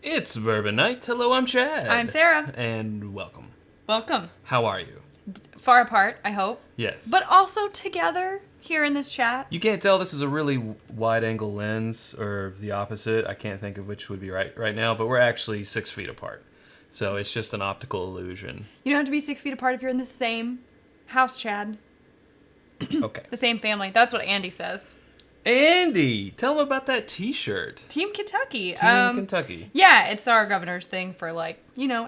It's Bourbon Night. Hello, I'm Chad. I'm Sarah. And welcome. Welcome. How are you? Far apart, I hope. Yes. But also together here in this chat. You can't tell this is a really wide-angle lens, or the opposite. I can't think of which would be right now, but we're actually 6 feet apart. So it's just an optical illusion. You don't have to be 6 feet apart if you're in the same house, Chad. Okay. The same family. That's what Andy says. Andy, tell him about that t-shirt. Team Kentucky. Team Kentucky. Yeah, it's our governor's thing for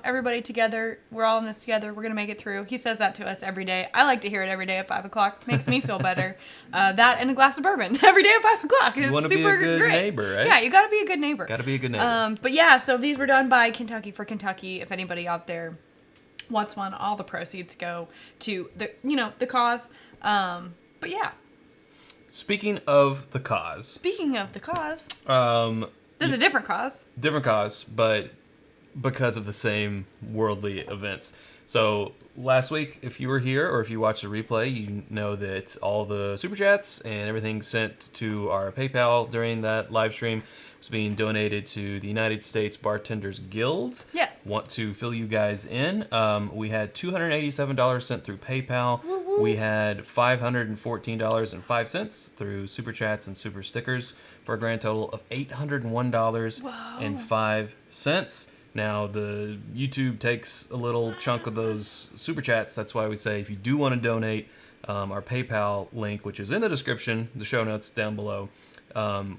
everybody together. We're all in this together. We're going to make it through. He says that to us every day. I like to hear it every day at 5 o'clock. Makes me feel better. That and a glass of bourbon every day at 5 o'clock is super great. You want to be a good neighbor, right? Yeah, you got to be a good neighbor. Got to be a good neighbor. But yeah, so these were done by Kentucky for Kentucky. If anybody out there wants one, all the proceeds go to the cause. But yeah. Speaking of the cause. This is a different cause. Different cause, but because of the same worldly events. So last week, if you were here or if you watched the replay, you know that all the super chats and everything sent to our PayPal during that live stream was being donated to the United States Bartenders Guild. Yes. Want to fill you guys in. We had $287 sent through PayPal. Woo-woo. We had $514.05 through super chats and super stickers for a grand total of $801.05. Now, the YouTube takes a little chunk of those super chats. That's why we say if you do want to donate, our PayPal link, which is in the description, the show notes down below, 100%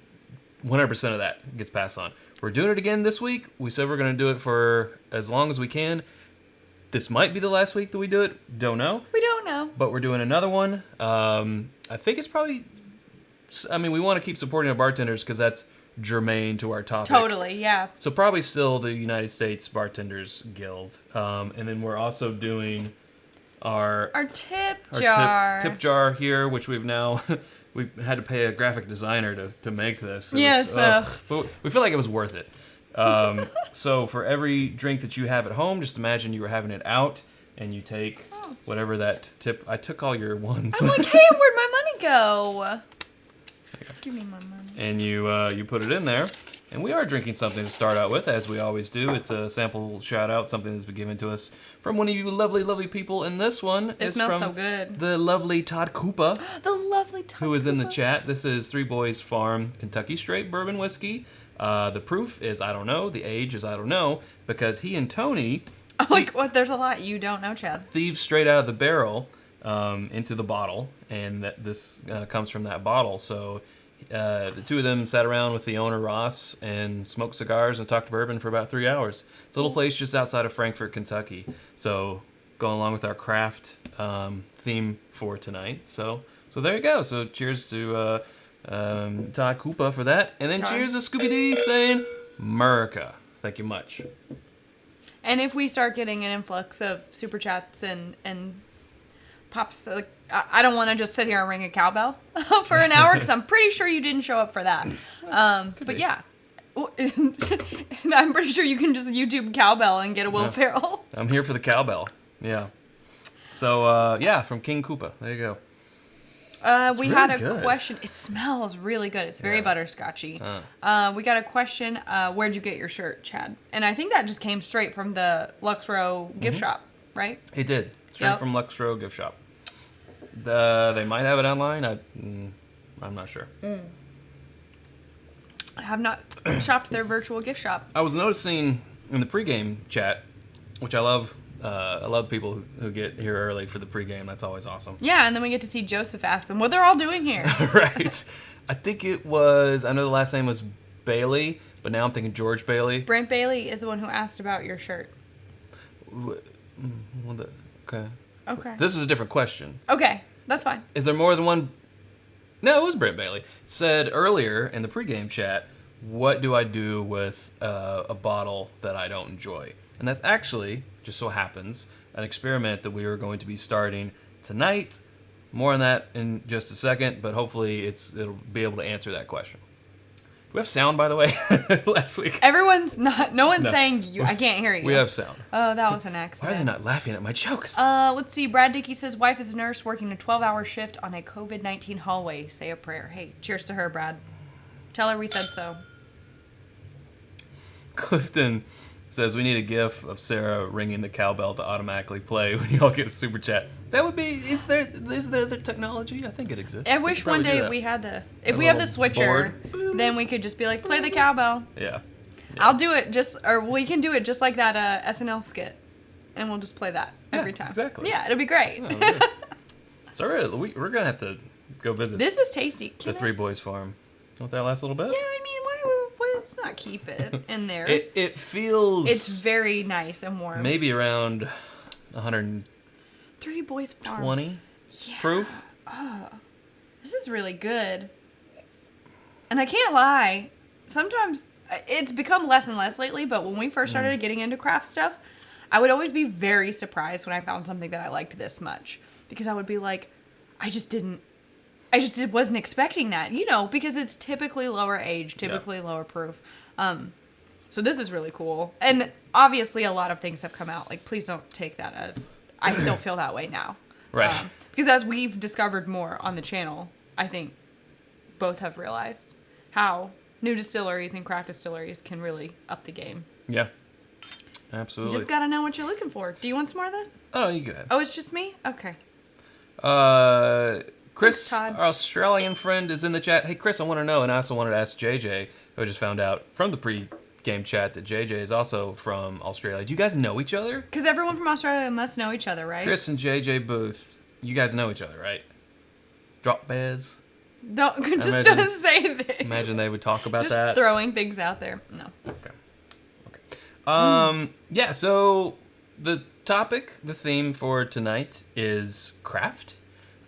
of that gets passed on. We're doing it again this week. We said we're going to do it for as long as we can. This might be the last week that we do it. Don't know. We don't know. But we're doing another one. I think it's probably... we want to keep supporting our bartenders because that's germane to our topic. Totally, yeah. So probably still the United States Bartenders Guild. And then we're also doing our tip jar. Tip jar here, which we've now... we had to pay a graphic designer to make this. Yes. But we feel like it was worth it. So for every drink that you have at home, just imagine you were having it out, and you take whatever that tip... I took all your ones. I'm like, hey, where'd my money go? Give me my money. And you put it in there. And we are drinking something to start out with, as we always do. It's a sample shout-out, something that's been given to us from one of you lovely, lovely people. And this one is smells from so good. The lovely Todd Koopa. The lovely Todd who is in the Koopa. chat. This is Three Boys Farm Kentucky Straight Bourbon Whiskey. The proof is I don't know. The age is I don't know. Because he and Tony... there's a lot you don't know, Chad. Thieves straight out of the barrel into the bottle. And this comes from that bottle. So... the two of them sat around with the owner, Ross, and smoked cigars and talked bourbon for about 3 hours. It's a little place just outside of Frankfort, Kentucky. So going along with our craft theme for tonight. So there you go. So cheers to Todd Koopa for that. And then cheers to Scooby-Dee saying, America. Thank you much. And if we start getting an influx of super chats and pops... I don't want to just sit here and ring a cowbell for an hour because I'm pretty sure you didn't show up for that. But yeah. And I'm pretty sure you can just YouTube cowbell and get a Will Ferrell. I'm here for the cowbell. Yeah. So, from King Koopa. There you go. We really had a good. question. It smells really good. It's very butterscotchy. We got a question. Where'd you get your shirt, Chad? And I think that just came straight from the Lux Row gift shop, right? It did. Straight from Lux Row gift shop. They might have it online. I'm not sure. I have not shopped their virtual gift shop. I was noticing in the pregame chat, which I love. I love people who get here early for the pregame. That's always awesome. Yeah, and then we get to see Joseph ask them what they're all doing here. Right. I think it was. I know the last name was Bailey, but now I'm thinking George Bailey. Brent Bailey is the one who asked about your shirt. Okay. Okay. This is a different question. Okay, that's fine. Is there more than one? No, it was Brent Bailey. Said earlier in the pregame chat, what do I do with a bottle that I don't enjoy? And that's actually, just so happens, an experiment that we are going to be starting tonight. More on that in just a second, but hopefully it'll be able to answer that question. Do we have sound, by the way, last week? No one's saying you. I can't hear you. We have sound. Oh, that was an accident. Why are they not laughing at my jokes? Let's see. Brad Dickey says, wife is a nurse working a 12-hour shift on a COVID-19 hallway. Say a prayer. Hey, cheers to her, Brad. Tell her we said so. Clifton says we need a GIF of Sarah ringing the cowbell to automatically play when y'all get a super chat. That would be. Is there the technology? I think it exists. I wish one day we had to. If we have the switcher, then we could just be like, play the cowbell. Yeah. I'll do it or we can do it just like that SNL skit, and we'll just play that every time. Exactly. Yeah, it'll be great. Yeah, so we're gonna have to go visit. This is tasty. The Three Boys Farm. Want that last little bit? Yeah, I mean, let's not keep it in there. It feels. It's very nice and warm. Maybe around 120 Three Boys Farm. Proof. Oh, this is really good. And I can't lie, sometimes it's become less and less lately, but when we first started getting into craft stuff, I would always be very surprised when I found something that I liked this much. Because I would be like, I just wasn't expecting that, because it's typically lower age, typically lower proof. So this is really cool. And obviously a lot of things have come out. Like, please don't take that as, I still feel that way now. Right. Because as we've discovered more on the channel, I think both have realized how new distilleries and craft distilleries can really up the game. Yeah. Absolutely. You just got to know what you're looking for. Do you want some more of this? Oh, you go ahead. Oh, it's just me? Okay. Chris, Thanks, our Australian friend, is in the chat. Hey, Chris, I want to know, and I also wanted to ask JJ, who I just found out from the pre-game chat that JJ is also from Australia. Do you guys know each other? Because everyone from Australia must know each other, right? Chris and JJ Booth, you guys know each other, right? Drop bears. Don't say that. Imagine they would talk about just that. Just throwing things out there. No. Okay. Yeah, so the theme for tonight is craft.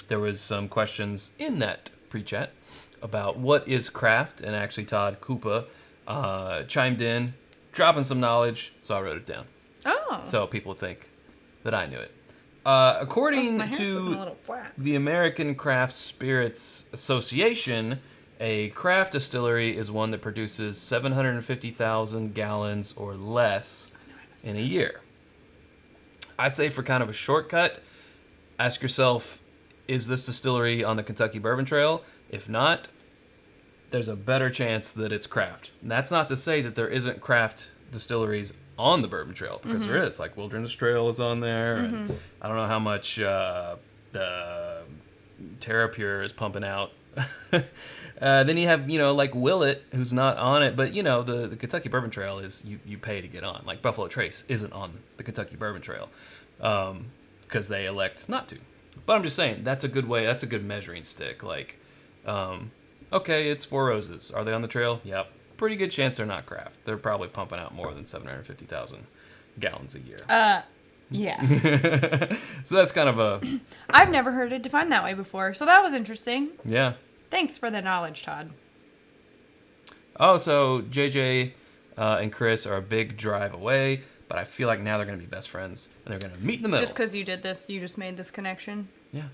There was some questions in that pre-chat about what is craft, and actually Todd Koopa chimed in, dropping some knowledge, so I wrote it down. Oh. So people think that I knew it. According to the American Craft Spirits Association, a craft distillery is one that produces 750,000 gallons or less in a year. I say for kind of a shortcut, ask yourself, is this distillery on the Kentucky Bourbon Trail? If not, there's a better chance that it's craft. And that's not to say that there isn't craft distilleries on the Bourbon Trail, because there is. Like Wilderness Trail is on there, and I don't know how much the Terra Pure is pumping out. Then you have, like Willet, who's not on it, but the Kentucky Bourbon Trail is you pay to get on. Like Buffalo Trace isn't on the Kentucky Bourbon Trail because they elect not to. But I'm just saying, that's a good way. That's a good measuring stick. Like, okay, it's Four Roses. Are they on the trail? Yep. Pretty good chance they're not craft. They're probably pumping out more than 750,000 gallons a year. Yeah. So that's kind of a... I've never heard it defined that way before, so that was interesting. Yeah. Thanks for the knowledge, Todd. Oh, so JJ and Chris are a big drive away, but I feel like now they're going to be best friends, and they're going to meet in the middle. Just because you did this, you just made this connection? Yeah.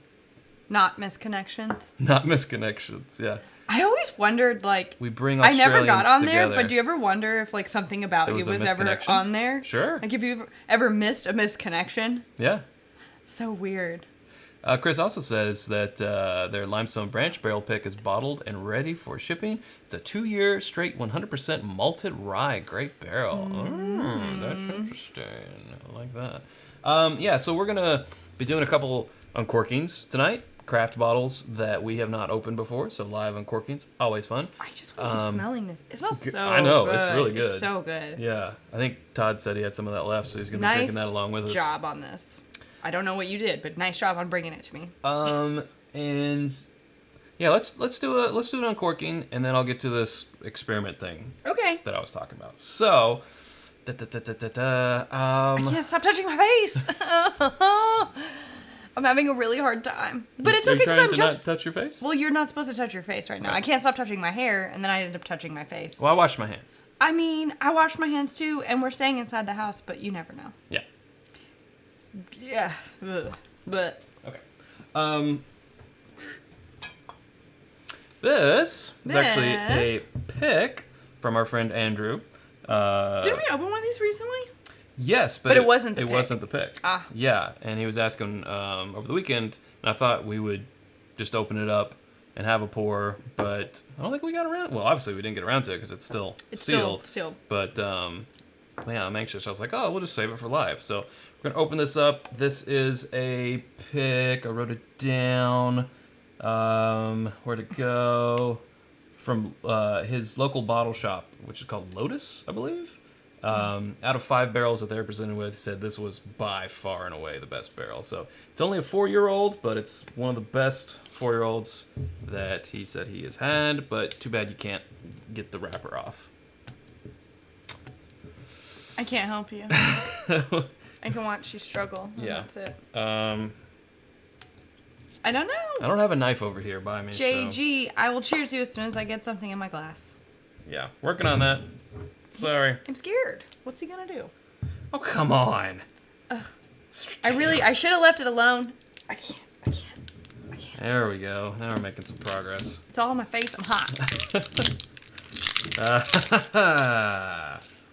Not misconnections? Not misconnections, yeah. I always wondered, like... We bring I Australians never got on together. there, but do you ever wonder if, like, something about you was ever on there? Sure. Like, if you ever missed a misconnection? Yeah. So weird. Chris also says that their Limestone Branch barrel pick is bottled and ready for shipping. It's a 2-year straight 100% malted rye. Great barrel. That's interesting. I like that. Yeah, so we're going to be doing a couple uncorkings tonight. Craft bottles that we have not opened before, so live uncorkings, always fun. I just want to keep smelling this. It smells so good. I know, it's really good. It's so good. Yeah, I think Todd said he had some of that left, so he's going to be drinking that along with us. Nice job on this. I don't know what you did, but nice job on bringing it to me. And yeah, let's do an uncorking, and then I'll get to this experiment thing. Okay. That I was talking about. So, I can't stop touching my face. I'm having a really hard time, but it's okay because I'm just not touch your face. Well, you're not supposed to touch your face right now. Right. I can't stop touching my hair, and then I end up touching my face. Well, I washed my hands. I mean, I wash my hands too, and we're staying inside the house, but you never know. Yeah. Yeah. Ugh. But okay. This is actually a pick from our friend Andrew. Didn't we open one of these recently? Yes, but it wasn't the pick. It wasn't the pick. Ah. Yeah, and he was asking over the weekend, and I thought we would just open it up and have a pour, but I don't think we got around. Well, obviously we didn't get around to it because it's still sealed. Still sealed. But yeah, I'm anxious. I was like, oh, we'll just save it for live. So we're gonna open this up. This is a pick. I wrote it down. Where'd it go? From his local bottle shop, which is called Lotus, I believe. Out of 5 barrels that they're presented with, he said this was by far and away the best barrel. So it's only a 4-year-old, but it's one of the best 4-year-olds that he said he has had. But too bad you can't get the wrapper off. I can't help you. I can watch you struggle. Yeah. That's it. I I don't know. don't have a knife over here by me. JG, So, I will cheers you as soon as I get something in my glass. yeah, working on that. Sorry. I'm scared. What's he gonna do? Oh, come on. I should have left it alone. I can't. There we go. Now we're making some progress. It's all on my face. I'm hot.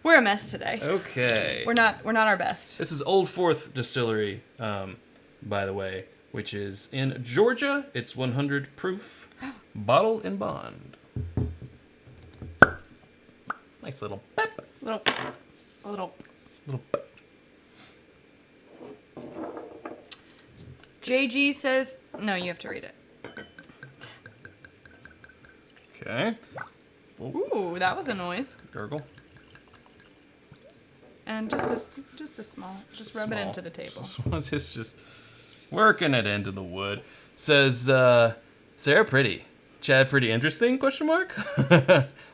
We're a mess today. Okay. We're not our best. This is Old Fourth Distillery, by the way, which is in Georgia. It's 100 proof, bottle and bond. Nice little pep. A little. JG says, no, you have to read it. Okay. Ooh, that was a noise. Gurgle. And just a small, just rub it into the table. Just working it into the wood. Says, Sarah pretty. Chad pretty interesting, question mark?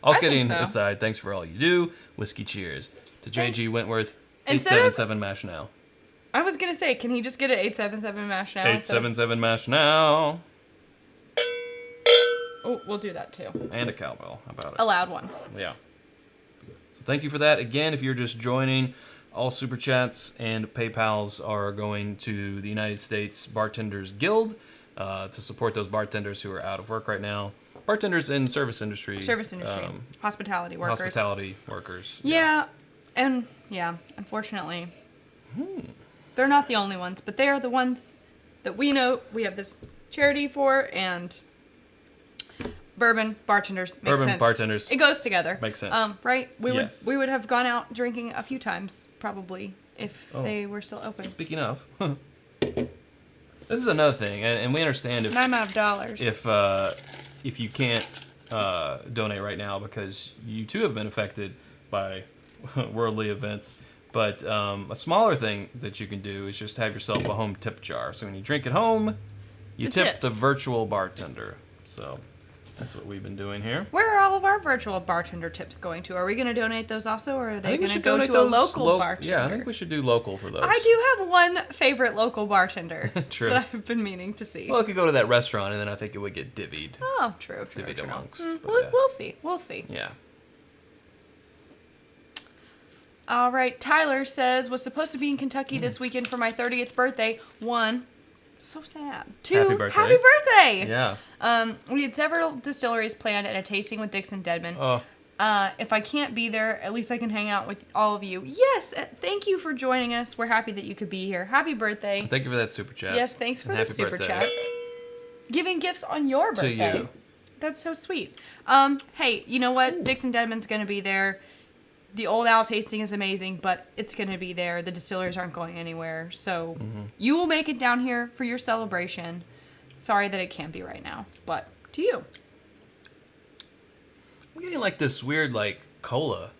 All kidding aside, thanks for all you do. Whiskey cheers. To JG Wentworth, 877 mash now. I was going to say, can he just get an 877 mash now? 877 mash now. Oh, we'll do that too. And a cowbell. How about it? A loud one. Yeah. So thank you for that. Again, if you're just joining, all Super Chats and PayPals are going to the United States Bartenders Guild to support those bartenders who are out of work right now. Bartenders in service industry. Hospitality workers. Hospitality workers. Yeah. And, yeah, unfortunately, they're not the only ones, but they are the ones that we know we have this charity for, and bourbon bartenders makes sense. Bartenders. It goes together. Makes sense. Right? Yes. We would have gone out drinking a few times, probably, if they were still open. Speaking of, this is another thing, and we understand if I'm out of dollars. If you can't donate right now because you too have been affected by worldly events. But a smaller thing that you can do is just have yourself a home tip jar. So when you drink at home, you tip the virtual bartender. So that's what we've been doing here. Where are all of our virtual bartender tips going to? Are we going to donate those also, or are they going to go to those a local bartender? Yeah, I think we should do local for those. I do have one favorite local bartender True. that I've been meaning to see. Well, it could go to that restaurant, and then I think it would get divvied. Oh, true. Divvied amongst. We'll see. We'll see. Yeah. All right. Tyler says, was supposed to be in Kentucky this weekend for my 30th birthday. 1, so sad. 2, happy birthday. Yeah. We had several distilleries planned and a tasting with Dixon Dedman. Oh. If I can't be there, at least I can hang out with all of you. Yes, thank you for joining us. We're happy that you could be here. Happy birthday. Thank you for that super chat. Yes, thanks for and the happy super birthday. chat. Giving gifts on your birthday. To you. That's so sweet. Hey, you know what? Dixon Dedman's going to be there. The Old Owl tasting is amazing, but it's going to be there. The distillers aren't going anywhere. So you will make it down here for your celebration. Sorry that it can't be right now, but to you. I'm getting like this weird like cola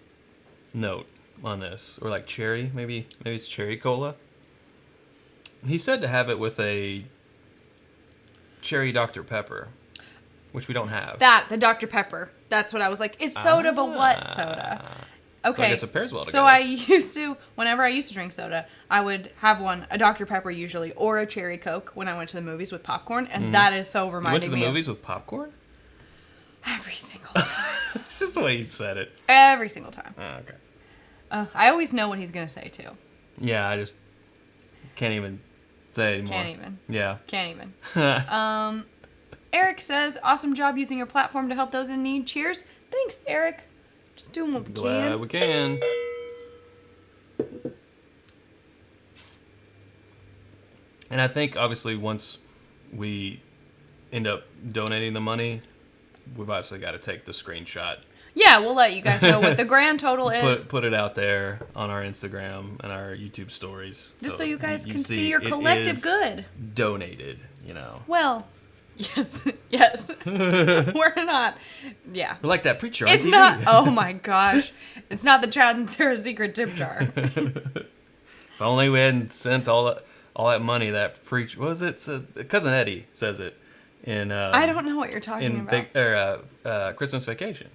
note on this, or like cherry, maybe it's cherry cola. He said to have it with a cherry Dr. Pepper, which we don't have. The Dr. Pepper. That's what I was like. It's soda, but what soda? Okay. So I guess it pairs well together. So I used to, whenever I used to drink soda, I would have a Dr. Pepper usually, or a cherry Coke when I went to the movies with popcorn, and that is so reminding me. You went to the movies with popcorn? Every single time. It's just the way you said it. Every single time. Oh, okay. I always know what he's going to say, too. Yeah, I just can't even say it anymore. Can't even. Yeah. Can't even. Eric says, awesome job using your platform to help those in need. Cheers. Thanks, Eric. Just doing what we can. Glad we can. And I think, obviously, once we end up donating the money, we've obviously got to take the screenshot. Yeah, we'll let you guys know what the grand total is. Put it out there on our Instagram and our YouTube stories. Just so you guys can see your collective good. Donated, you know. Well, yes. We're not. Yeah. We're like that preacher on It's TV. not. Oh my gosh. It's not the Chad and Sarah secret tip jar. If only we hadn't sent all that money that preacher. What was it? Cousin Eddie says it in. I don't know what you're talking about. Christmas Vacation.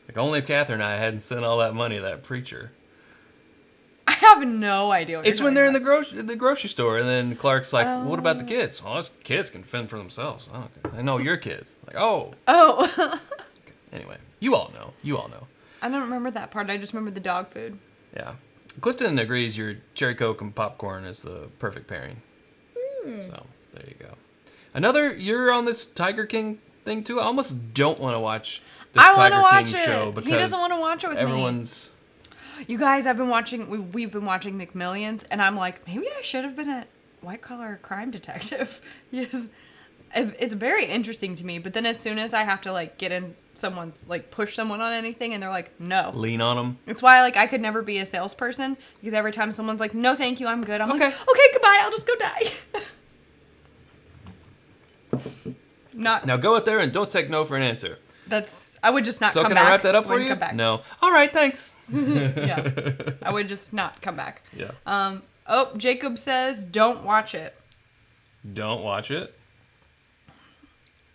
Like, only if Catherine and I hadn't sent all that money to that preacher. I have no idea what It's you're when they're in talking the grocery store, and then Clark's like, what about the kids? Oh, those kids can fend for themselves. Oh, okay. I know your kids. Like, oh. Oh. Anyway, you all know. I don't remember that part. I just remember the dog food. Yeah. Clifton agrees your cherry Coke and popcorn is the perfect pairing. So, there you go. You're on this Tiger King thing, too? I almost don't want to watch this Tiger King show because he doesn't want to watch it with everyone's... me. You guys, we've been watching McMillions, and I'm like, maybe I should have been a white-collar crime detective. Yes. It's very interesting to me, but then as soon as I have to, like, get in someone's, like, push someone on anything, and they're like, no. Lean on them. It's why, like, I could never be a salesperson, because every time someone's like, no, thank you, I'm good, I'm okay. like, okay, goodbye, I'll just go die. Now go out there and don't take no for an answer. I would just not come back. So can I wrap that up for you? Come back. No. All right, thanks. Yeah. I would just not come back. Yeah. Jacob says, don't watch it. Don't watch it?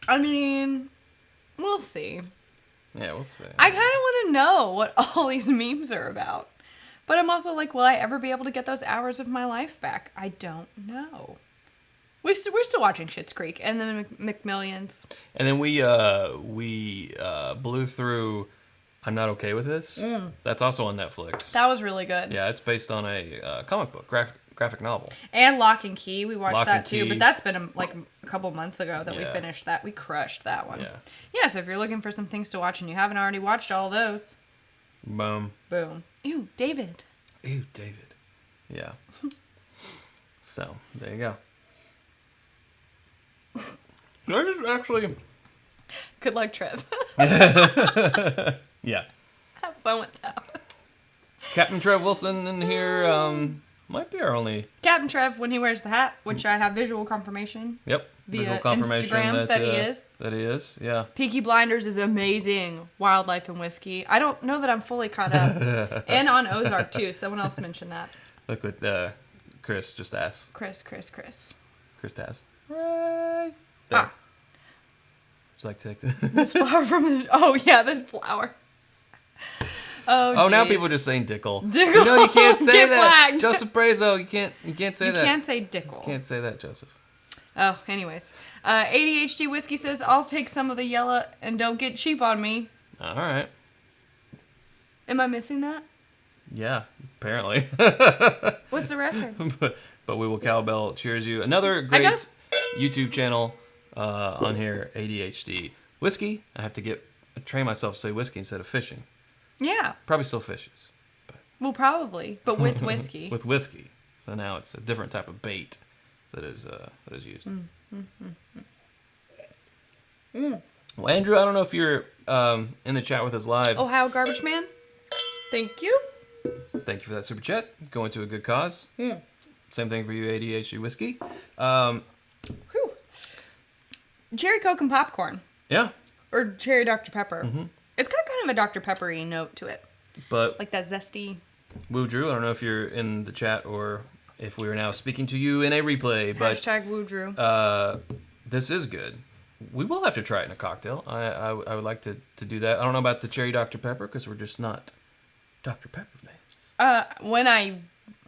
I mean, we'll see. Yeah, we'll see. I kind of want to know what all these memes are about. But I'm also like, will I ever be able to get those hours of my life back? I don't know. We're still watching Schitt's Creek and then McMillions. And then we blew through I'm Not Okay With This. That's also on Netflix. That was really good. Yeah, it's based on a comic book, graphic novel. And Lock and Key, we watched that too. Key. But that's been a couple months ago that we Yeah. finished that. We crushed that one. Yeah. Yeah, so if you're looking for some things to watch and you haven't already watched all those. Boom. Ew, David. Ew, David. Yeah. So, there you go. This is actually... Good luck, Trev. Yeah. Have fun with that. Captain Trev Wilson in here might be our only... Captain Trev, when he wears the hat, which I have visual confirmation. Yep. Via Visual confirmation Instagram that he is. That he is, yeah. Peaky Blinders is amazing. Wildlife and Whiskey. I don't know that I'm fully caught up. And on Ozark, too. Someone else mentioned that. Look what Chris just asked. Chris. Chris asked. Right there. Ah. Would you like to take This flower from the... Oh, yeah, the flower. Oh, now geez. people are just saying Dickel. Dickel. You know you can't say Get that. flagged. Joseph Brazo, you can't say You that. can't say Dickel. You can't say that, Joseph. Oh, anyways. ADHD Whiskey says, I'll take some of the yellow and don't get cheap on me. All right. Am I missing that? Yeah, apparently. What's the reference? but we will cowbell cheers you. Another great YouTube channel on here, ADHD Whiskey. I have to train myself to say whiskey instead of fishing. Yeah. Probably still fishes. Well, probably, but with whiskey. With whiskey. So now it's a different type of bait that is used. Well, Andrew, I don't know if you're in the chat with us live. Ohio Garbage Man, thank you. Thank you for that super chat. Going to a good cause. Same thing for you, ADHD Whiskey. Whew. Cherry Coke and popcorn. Yeah. Or cherry Dr. Pepper. Mm-hmm. It's got kind of a Dr. Pepper-y note to it. But like that zesty. Woo Drew, I don't know if you're in the chat or if we are now speaking to you in a replay. Hashtag Woo Drew. This is good. We will have to try it in a cocktail. I would like to do that. I don't know about the cherry Dr. Pepper because we're just not Dr. Pepper fans.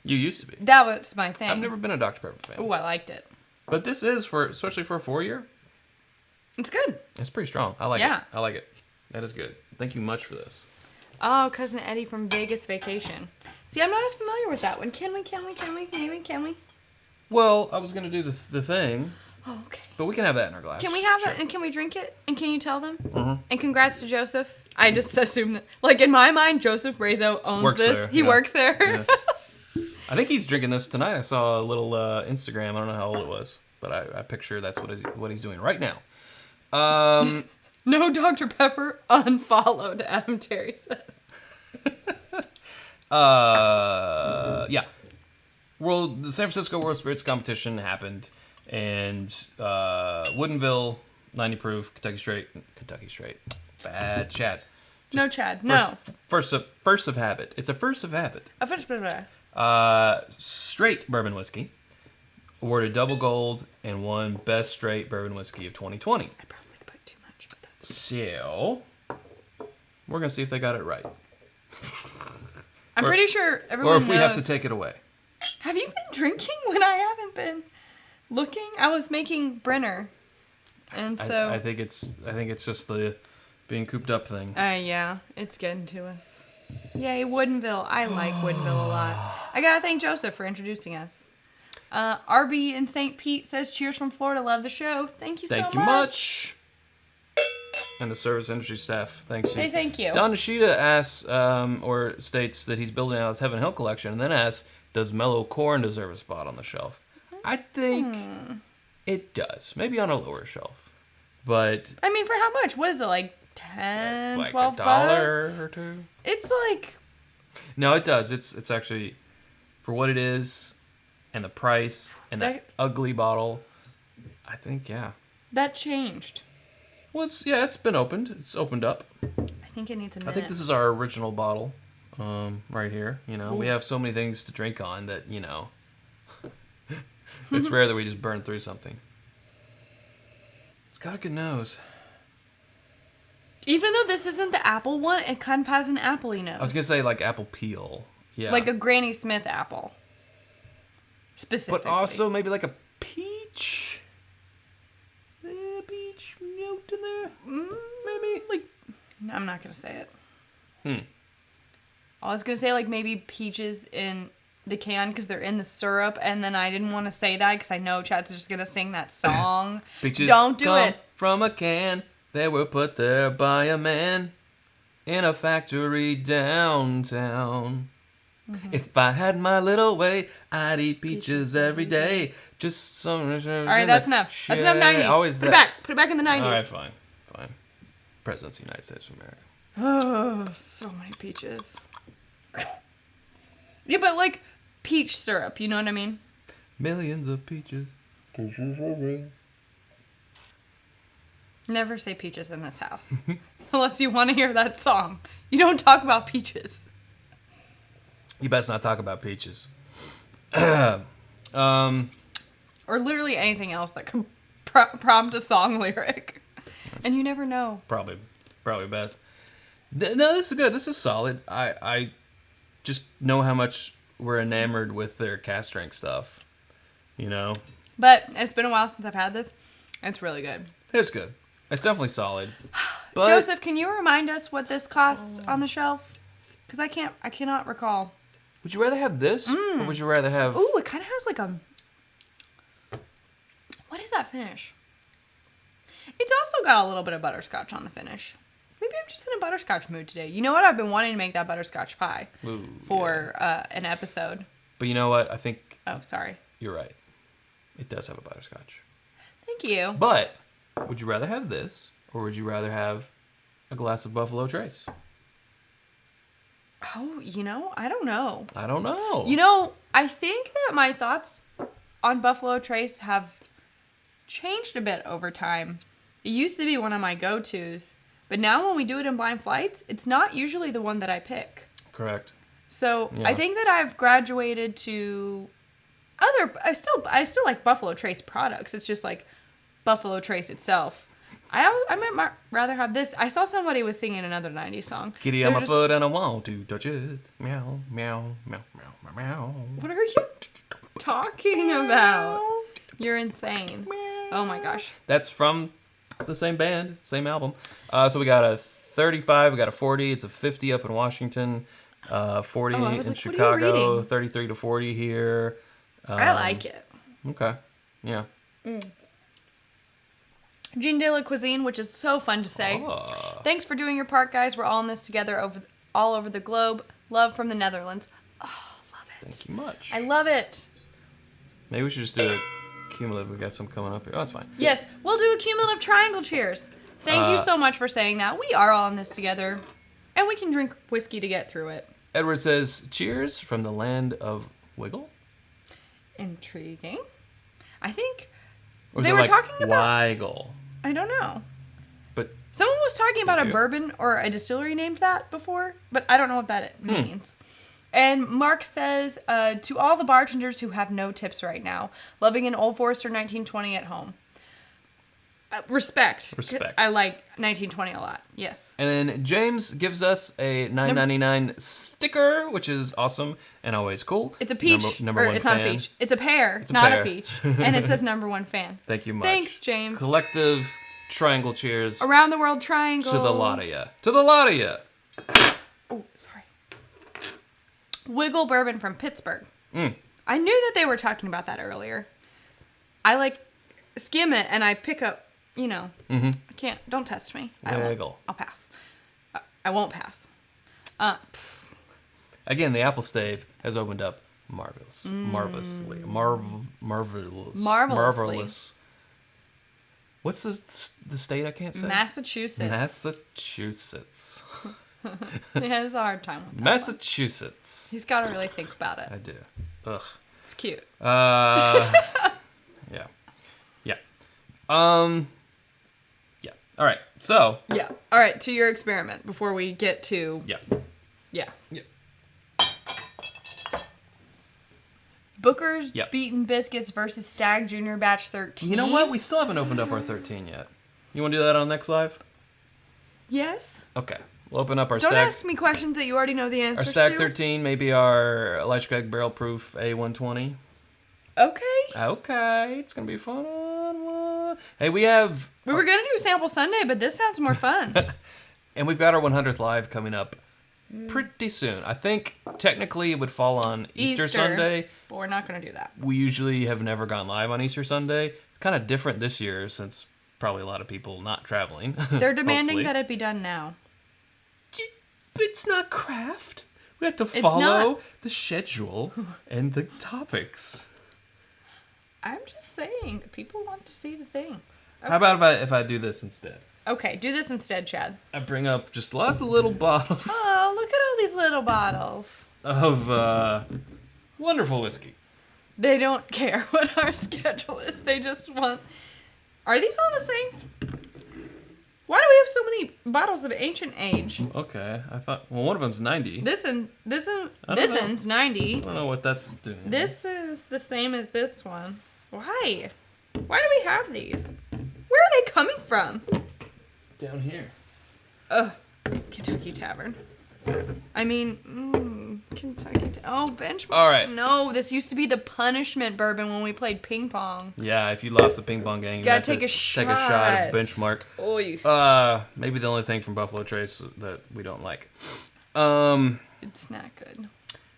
You used to be. That was my thing. I've never been a Dr. Pepper fan. Oh, I liked it. But this is, especially for a 4-year. It's good. It's pretty strong. I like it. I like it. That is good. Thank you much for this. Oh, Cousin Eddie from Vegas Vacation. See, I'm not as familiar with that one. Can we? Well, I was going to do the thing. Oh, okay. But we can have that in our glass. Can we have it and can we drink it? And can you tell them? Mm-hmm. And congrats to Joseph. I just assume that, like in my mind, Joseph Brazo owns this. There, he works there. Yeah. I think he's drinking this tonight. I saw a little Instagram. I don't know how old it was, but I picture that's what he's doing right now. No Dr. Pepper, unfollowed, Adam Terry says. Yeah. The San Francisco World Spirits Competition happened, and Woodinville, 90 proof, Kentucky Straight. Bad Chad. No, Chad. No. First of habit. It's a first of habit. A first of Straight bourbon whiskey. Awarded double gold and won best straight bourbon whiskey of 2020. I probably put too much, but that's So, we're going to see if they got it right. I'm pretty sure everyone knows. Or if we have to take it away. Have you been drinking when I haven't been looking? I was making Brenner. And so I think it's just the being cooped up thing. Yeah, it's getting to us. Yay, Woodinville. I like Woodinville a lot. I gotta thank Joseph for introducing us. RB in St. Pete says, cheers from Florida. Love the show. Thank you so much. Thank you much. And the service industry staff. Thanks. Hey, thank you. Don Nishida asks, or states that he's building out his Heaven Hill collection, and then asks, does Mellow Corn deserve a spot on the shelf? I think it does. Maybe on a lower shelf. But I mean, for how much? What is it, like 10, like $12 $1 or $2? It's like... No, it does. It's actually, for what it is, and the price, and that ugly bottle, I think, yeah. That changed. Well, it's been opened. It's opened up. I think it needs a minute. I think this is our original bottle, right here. You know, we Ooh. have so many things to drink on that, you know, it's rare that we just burn through something. It's got a good nose. Even though this isn't the apple one, it kind of has an apple-y nose. I was going to say, like, apple peel. Yeah. Like a Granny Smith apple. Specifically. But also maybe like a peach. Peach note in there. Maybe. Like, no, I'm not going to say it. I was going to say, like, maybe peaches in the can because they're in the syrup, and then I didn't want to say that because I know Chad's just going to sing that song. Peaches Don't do come it. from a can. They were put there by a man in a factory downtown. If I had my little way, I'd eat peaches every day. Just some. All right, that's enough. That's enough 90s. Always Put it back. Put it back in the 90s. All right, fine. Presidents of the United States of America. Oh, so many peaches. Yeah, but like peach syrup, you know what I mean? Millions of peaches. Never say peaches in this house. Unless you want to hear that song. You don't talk about peaches. You best not talk about peaches. Or literally anything else that could prompt a song lyric. And you never know. Probably best. No, this is good. This is solid. I just know how much we're enamored with their cast strength stuff. You know? But it's been a while since I've had this. It's really good. It's good. It's definitely solid. But Joseph, can you remind us what this costs on the shelf? Because I cannot recall. Would you rather have this, or would you rather have... Ooh, it kind of has like a... What is that finish? It's also got a little bit of butterscotch on the finish. Maybe I'm just in a butterscotch mood today. You know what? I've been wanting to make that butterscotch pie for an episode. But you know what? I think... Oh, sorry. You're right. It does have a butterscotch. Thank you. But would you rather have this, or would you rather have a glass of Buffalo Trace? Oh, I don't know. I don't know. I think that my thoughts on Buffalo Trace have changed a bit over time. It used to be one of my go-tos, but now when we do it in blind flights, it's not usually the one that I pick. Correct. So Yeah. I think that I've graduated to I still like Buffalo Trace products. It's just like Buffalo Trace itself. I might rather have this. I saw somebody was singing another 90s song. Kitty on my foot and I want to touch it. Meow, meow, meow, meow, meow. What are you talking about? You're insane. Oh my gosh. That's from the same band, same album. So we got a 35, we got a 40, it's a 50 up in Washington, 40 in like, Chicago, 33 to 40 here. I like it. Okay, yeah. Jean de la Cuisine, which is so fun to say. Thanks for doing your part, guys. We're all in this together all over the globe. Love from the Netherlands. Oh, love it. Thank you much. I love it. Maybe we should just do it cumulative. We got some coming up here. Oh, that's fine. Yes, we'll do a cumulative triangle cheers. Thank you so much for saying that. We are all in this together, and we can drink whiskey to get through it. Edward says, cheers from the land of Wiggle. Intriguing. I think Or is they it were like talking about... Wiggle? I don't know. But Someone was talking about a you. bourbon or a distillery named that before, but I don't know what that means. And Mark says, to all the bartenders who have no tips right now, loving an Old Forester 1920 at home. Respect. I like 1920 a lot. Yes. And then James gives us a $9.99 sticker, which is awesome and always cool. It's a peach. Number one it's fan. not a peach. It's a pear, It's a not pear. a peach. And it says #1 fan. Thank you much. Thanks, James. Collective triangle cheers. Around the world triangle. To the lot of ya. To the lot of ya. Oh, sorry. Wiggle bourbon from Pittsburgh. Mm. I knew that they were talking about that earlier. I like skim it and I pick up, I can't, don't test me. Wiggle. I'll pass. I won't pass. Again, the apple stave has opened up marvelously. Marvelous. What's the state I can't say? Massachusetts. He has a hard time with that Massachusetts. He's got to really think about it. I do. Ugh. It's cute. Yeah. Yeah. Yeah. All right. So. Yeah. All right. To your experiment before we get to. Yeah. Yeah. Yeah. Booker's Yep. Beaten Biscuits versus Stag Junior Batch 13. You know what? We still haven't opened up our 13 yet. You want to do that on next live? Yes. Okay. We'll open up our Don't Stag. ask me questions that you already know the Our answers Stag to. 13, maybe our Elijah Craig Barrel Proof A120. Okay. Okay. It's going to be fun. Hey, we have... We were going to do Sample Sunday, but this sounds more fun. And we've got our 100th live coming up pretty soon. I think technically it would fall on Easter Sunday. But we're not going to do that. We usually have never gone live on Easter Sunday. It's kind of different this year since probably a lot of people not traveling. They're demanding hopefully. that it be done now. It's not craft. We have to It's follow not. the schedule and the topics. I'm just saying, people want to see the things. Okay. How about if I do this instead? Okay, do this instead, Chad. I bring up just lots of little bottles Oh, look at all these little bottles. of wonderful whiskey. They don't care what our schedule is. They just want... Are these all the same? Why do we have so many bottles of ancient age? Okay, I thought... Well, one of them's 90. This know. one's 90. I don't know what that's doing. This is the same as this one. Why? Why do we have these? Where are they coming from? Down here. Ugh. Kentucky Tavern. I mean, Kentucky. Oh, benchmark. All right. No, this used to be the punishment bourbon when we played ping pong. Yeah, if you lost the ping pong game, you Gotta had to take a take a shot of benchmark. Oy. Maybe the only thing from Buffalo Trace that we don't like. It's not good.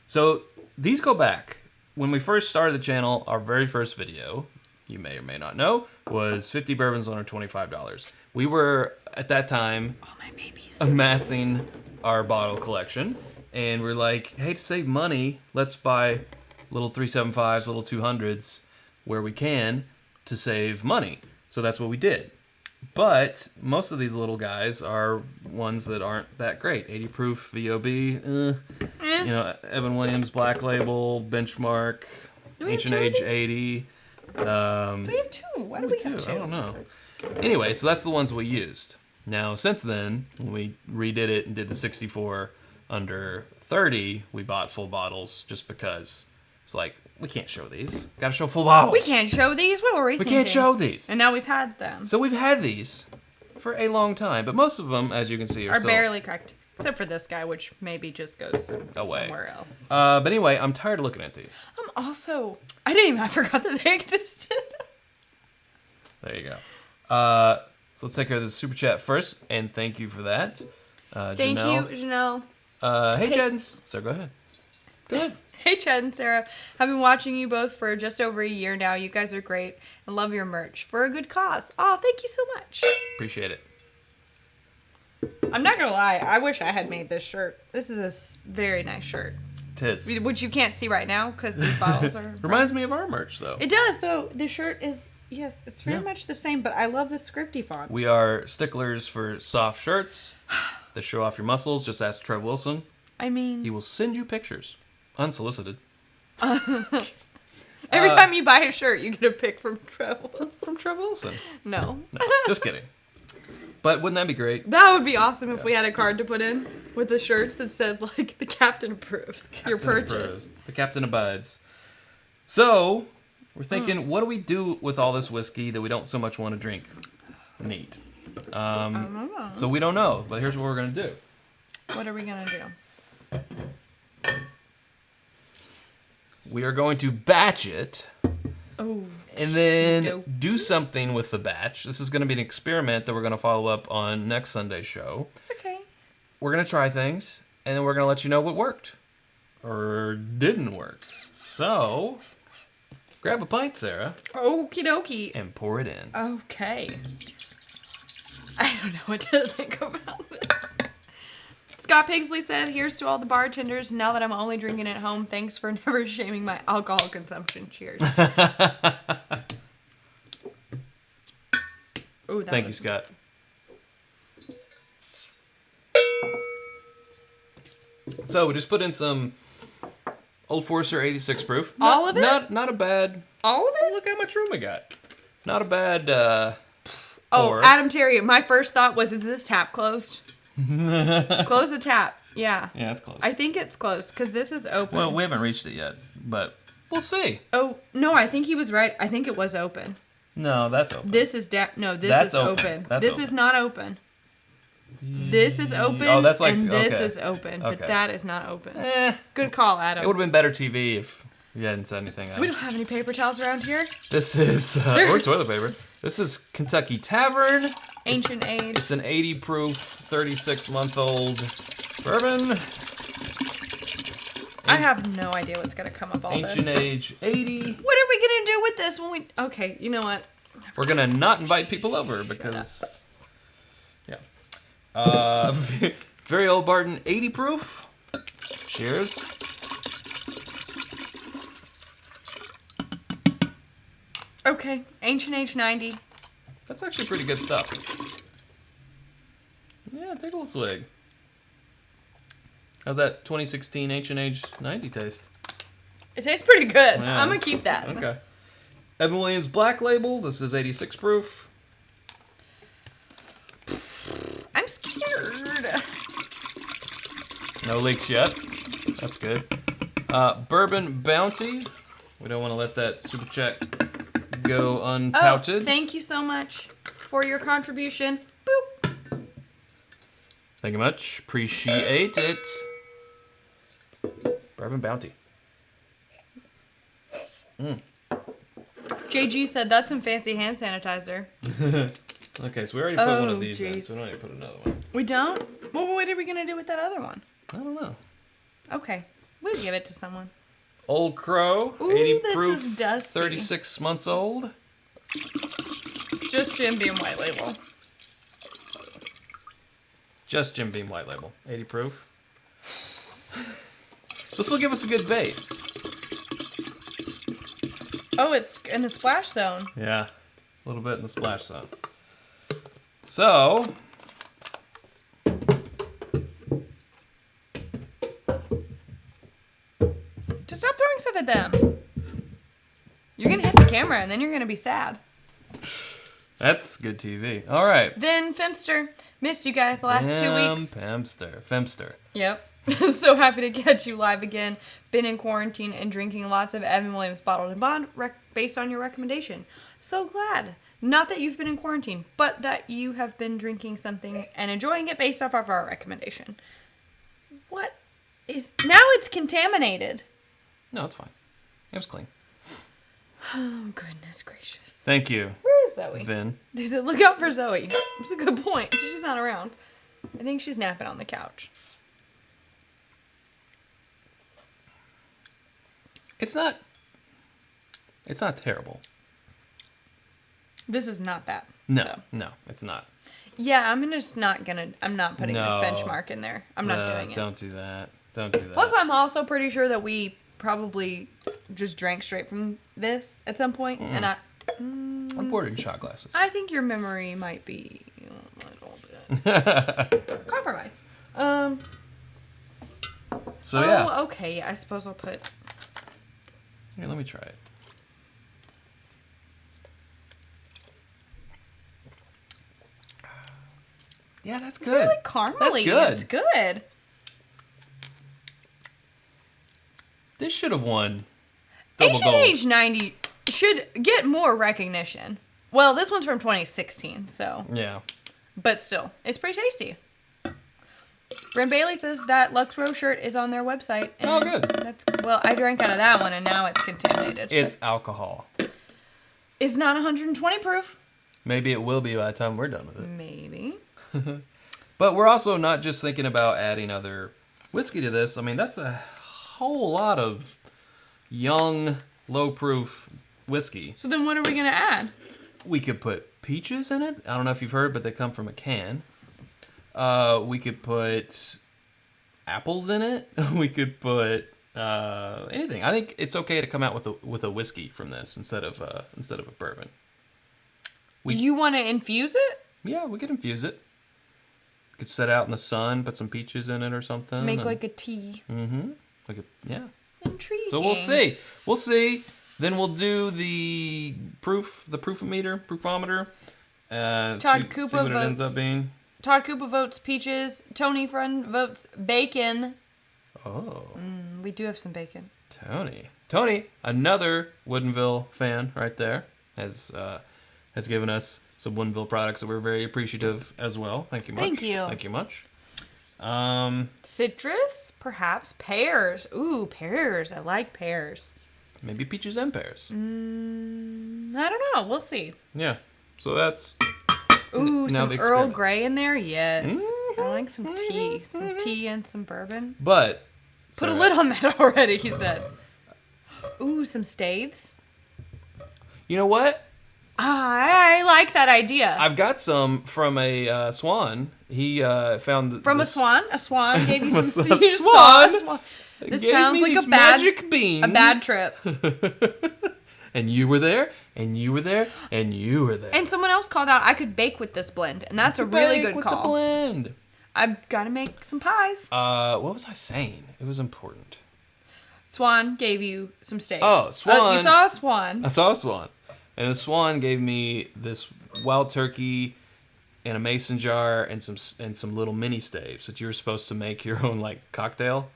So these go back. When we first started the channel, our very first video, you may or may not know, was 50 bourbons under $25. We were, at that time, Oh, my babies. amassing our bottle collection. And we're like, hey, to save money, let's buy little 375s, little 200s where we can to save money. So that's what we did. But most of these little guys are ones that aren't that great. 80 proof VOB, you know, Evan Williams Black Label, Benchmark, Do we have Ancient two of Age these? 80. Do we have two? Why do we have two? I don't know. Anyway, so that's the ones we used. Now, since then, when we redid it and did the 64 under 30, we bought full bottles just because it's like, we can't show these. Got to show full bottles. We can't show these. What were we We thinking? can't show these. And now we've had them. So we've had these for a long time, but most of them, as you can see, are still barely cracked. Except for this guy, which maybe just goes away. somewhere else. But anyway, I'm tired of looking at these. I forgot that they existed. There you go. So let's take care of the super chat first, and thank you for that. Thank Janelle. you, Janelle. Hey, Chad. So go ahead. Go ahead. Hey, Chad and Sarah. I've been watching you both for just over a year now. You guys are great and love your merch for a good cause. Oh, thank you so much. Appreciate it. I'm not going to lie. I wish I had made this shirt. This is a very nice shirt. Tis. Which you can't see right now because these bottles are... Reminds me of our merch, though. It does, though. The shirt is... Yes, it's very much the same, but I love the scripty font. We are sticklers for soft shirts that show off your muscles. Just ask Trev Wilson. I mean... He will send you pictures. Unsolicited. Every time you buy a shirt, you get a pic from Trev. From Trev Wilson. No. No, just kidding. But wouldn't that be great? That would be awesome if we had a card to put in with the shirts that said, like, the captain approves your purchase. Approves. The captain abides. So, we're thinking, what do we do with all this whiskey that we don't so much want to drink? Neat. So we don't know, but here's what we're going to do. What are we going to do? We are going to batch it. Oh. And then do something with the batch. This is going to be an experiment that we're going to follow up on next Sunday's show. Okay. We're going to try things, and then we're going to let you know what worked or didn't work. So, grab a pint, Sarah. Okie dokie. And pour it in. Okay. I don't know what to think about this. Scott Pigsley said, "Here's to all the bartenders. Now that I'm only drinking at home, thanks for never shaming my alcohol consumption. Cheers." Ooh, Thank you, Scott. So we just put in some Old Forester 86 proof. All of it? Not a bad. All of it? Look how much room we got. Not a bad. Oh, Adam Terry. My first thought was, is this tap closed? Close the tap. Yeah. Yeah, it's closed. I think it's closed because this is open. Well, we haven't reached it yet, but we'll see. Oh, no, I think he was right. I think it was open. No, that's open. This is no, this is open. This is not open. This is open. Oh, that's like and this okay. is open, but Okay. that is not open. Eh, Good call, Adam. it would have been better TV if you hadn't said anything else. We don't have any paper towels around here. This is or toilet paper. This is Kentucky Tavern. Ancient age. It's an 80 proof, 36-month-old bourbon. I have no idea what's gonna come of all Ancient this. age 80. What are we gonna do with this when we? Okay, you know what? We're gonna not invite people over because, yeah. Very old Barton 80 proof. Cheers. Okay, ancient age 90. That's actually pretty good stuff. Yeah, take a little swig. How's that 2016 Ancient Age 90 taste? It tastes pretty good. Yeah. I'm gonna keep that. Okay. Evan Williams Black Label. This is 86 proof. I'm scared. No leaks yet. That's good. Bourbon Bounty. We don't want to let that super chat go untouted. Oh, thank you so much for your contribution. Boop. Thank you much. Appreciate it. Bourbon Bounty. JG said that's some fancy hand sanitizer. Okay, so we already put one of Oh, these in, jeez. so we don't need to put another one. We don't? Well, what are we gonna do with that other one? I don't know. Okay, we'll give it to someone. Old Crow, Ooh, 80 this proof, is dusty. 36 months old. Just Jim Beam White Label. Just Jim Beam White Label, 80 proof. This will give us a good base. Oh, it's in the splash zone. Yeah, a little bit in the splash zone. So, Just stop throwing stuff at them. You're gonna hit the camera and then you're gonna be sad. that's good TV. All right. Then Femster. Missed you guys the last 2 weeks. Femster. Yep. So happy to catch you live again. Been in quarantine and drinking lots of Evan Williams Bottled and Bond based on your recommendation. So glad. Not that you've been in quarantine, but that you have been drinking something and enjoying it based off of our recommendation. What is... Now it's contaminated. No, it's fine. It was clean. Oh, goodness gracious. Thank you, Where is Zoe? Vin. They said, look out for Zoe. That's a good point. She's not around. I think she's napping on the couch. It's not terrible. This is not that. No, So. no, it's not. Yeah, I'm not putting No. this benchmark in there. I'm not doing it. Don't do that. Don't do that. Plus, I'm also pretty sure that we probably just drank straight from this at some point, and I poured it in shot glasses. I think your memory might be a little bit compromised. So yeah. Okay. I suppose I'll put. Here, let me try it. Yeah, that's good. It's really caramely. That's good. It's good. This should have won double Ancient gold. Age 90 should get more recognition. Well, this one's from 2016, so. Yeah. But still, it's pretty tasty. Bryn Bailey says that Lux Row shirt is on their website. Oh, good. Well, I drank out of that one, and now it's contaminated. It's alcohol. It's not 120 proof. Maybe it will be by the time we're done with it. Maybe. But we're also not just thinking about adding other whiskey to this. I mean, that's a whole lot of young, low-proof whiskey. So then what are we going to add? We could put peaches in it. I don't know if you've heard, but they come from a can. We could put apples in it. We could put anything. I think it's okay to come out with a whiskey from this instead of a bourbon. You want to infuse it? Yeah, we could infuse it. We could set it out in the sun, put some peaches in it or something. Make like a tea. Mm-hmm. Yeah. Intriguing. So we'll see. We'll see. Then we'll do the proofometer. Todd Koopa see what it ends votes- up being. Todd Koopa votes peaches. Tony Friend votes bacon. Oh. We do have some bacon. Tony, another Woodinville fan right there, has given us some Woodinville products that we're very appreciative as well. Thank you much. Thank you much. Citrus, perhaps. Pears. Ooh, pears. I like pears. Maybe peaches and pears. I don't know. We'll see. Yeah. So that's... Ooh, now some the Earl experiment. Grey in there? Yes. Mm-hmm. I like some tea. Some tea and some bourbon. But... Put a lid on that already, he said. Ooh, some staves. You know what? I like that idea. I've got some from a swan. He found... From a swan? A swan gave you From some... a you saw a swan. swan. This Gave sounds me like these a bad... magic beans. A bad trip. And you were there, and you were there, and you were there. And someone else called out I could bake with this blend, and that's a really good with call. the blend. I've got to make some pies. What was I saying? It was important. Swan gave you some steaks. Oh, Swan. You saw a swan. I saw a swan. And the swan gave me this wild turkey in a mason jar and some little mini staves that you were supposed to make your own like cocktail.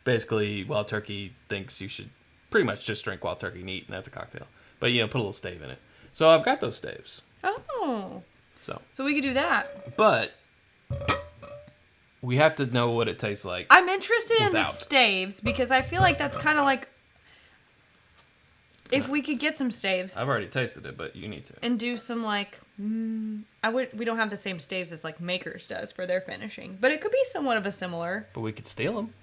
Basically, wild turkey thinks you should pretty much just drink wild turkey neat, and that's a cocktail. But put a little stave in it. So I've got those staves. Oh. So we could do that. But we have to know what it tastes like. I'm interested in the Without. We because I feel like that's kind of like if we could get some staves I've already tasted it, but you need to. and do some like we don't have the same staves as like Makers does for their finishing, but it could be somewhat of a similar. But we could steal them.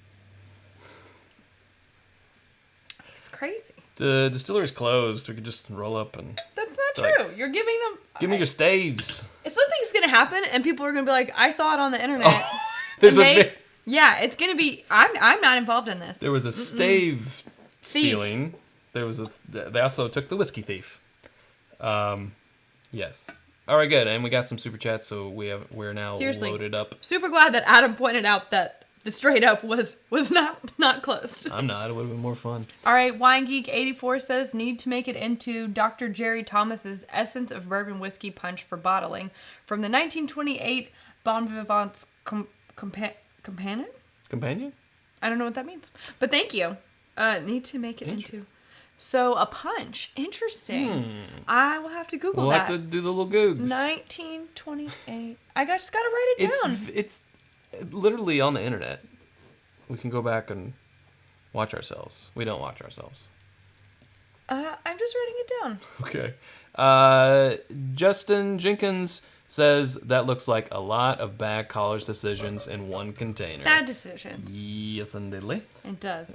It's crazy. The distillery's closed. We could just roll up and... That's not Like, true. You're giving them. Give me your staves. If something's gonna happen and people are gonna be like, I saw it on the internet. There's and a... yeah, it's gonna be. I'm not involved in this. There was a stave stealing. There was They also took the whiskey thief. Yes. All right, good. And we got some super chats, so we're now Seriously. loaded up. Super glad that Adam pointed out that the straight up was not closed. I'm not. It would have been more fun. All right, Wine Geek 84 says need to make it into Dr. Jerry Thomas's Essence of Bourbon Whiskey Punch for bottling from the 1928 Bon Vivant's Companion. Companion? I don't know what that means, but thank you. Need to make it into. So a punch. Interesting. I will have to Google We'll that. have to do the little googs. 1928. I just gotta write it down. It's literally on the internet. We can go back and watch ourselves. We don't watch ourselves. I'm just writing it down. Okay. Justin Jenkins says that looks like a lot of bad college decisions in one container. Bad decisions. Yes, indeedly. It does.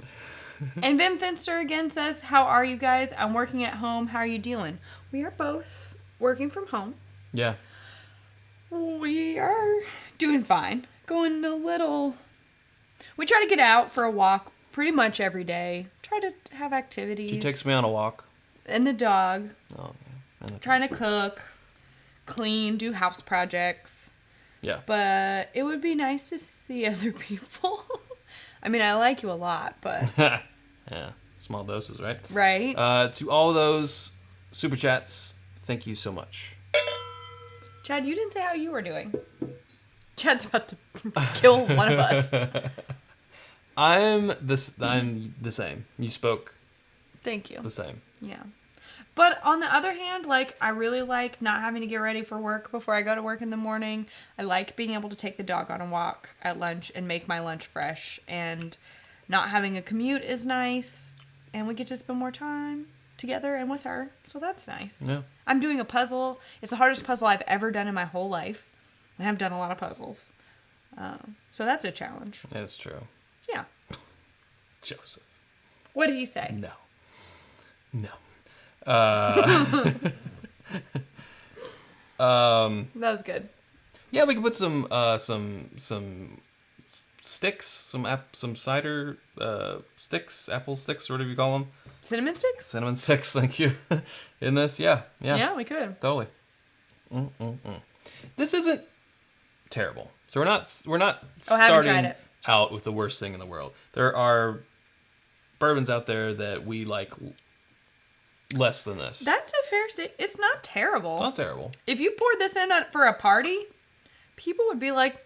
And Vim Finster again says, how are you guys? I'm working at home. How are you dealing? We are both working from home. Yeah. We are doing fine. Going a little... We try to get out for a walk pretty much every day. Try to have activities. She takes me on a walk. And the dog. Oh, yeah. Trying to cook, clean, do house projects. Yeah. But it would be nice to see other people. I mean, I like you a lot, but... Yeah. Small doses, right? Right. To all those super chats, thank you so much. Chad, you didn't say how you were doing. Chad's about to kill one of us. I'm the same. You spoke Thank you. the same. Yeah. But on the other hand, like, I really like not having to get ready for work before I go to work in the morning. I like being able to take the dog on a walk at lunch and make my lunch fresh. And not having a commute is nice. And we get to spend more time together and with her. So that's nice. Yeah. I'm doing a puzzle. It's the hardest puzzle I've ever done in my whole life. I have done a lot of puzzles. So that's a challenge. That's true. Yeah. Joseph. What did he say? No. That was good. Yeah, we can put some sticks, some cider sticks, apple sticks, whatever you call them. Cinnamon sticks? Cinnamon sticks, thank you. In this, yeah. Yeah, we could. Totally. This isn't terrible. So we're not starting out with the worst thing in the world. There are bourbons out there that we like less than this. That's a fair statement. It's not terrible. It's not terrible. If you poured this in for a party, people would be like,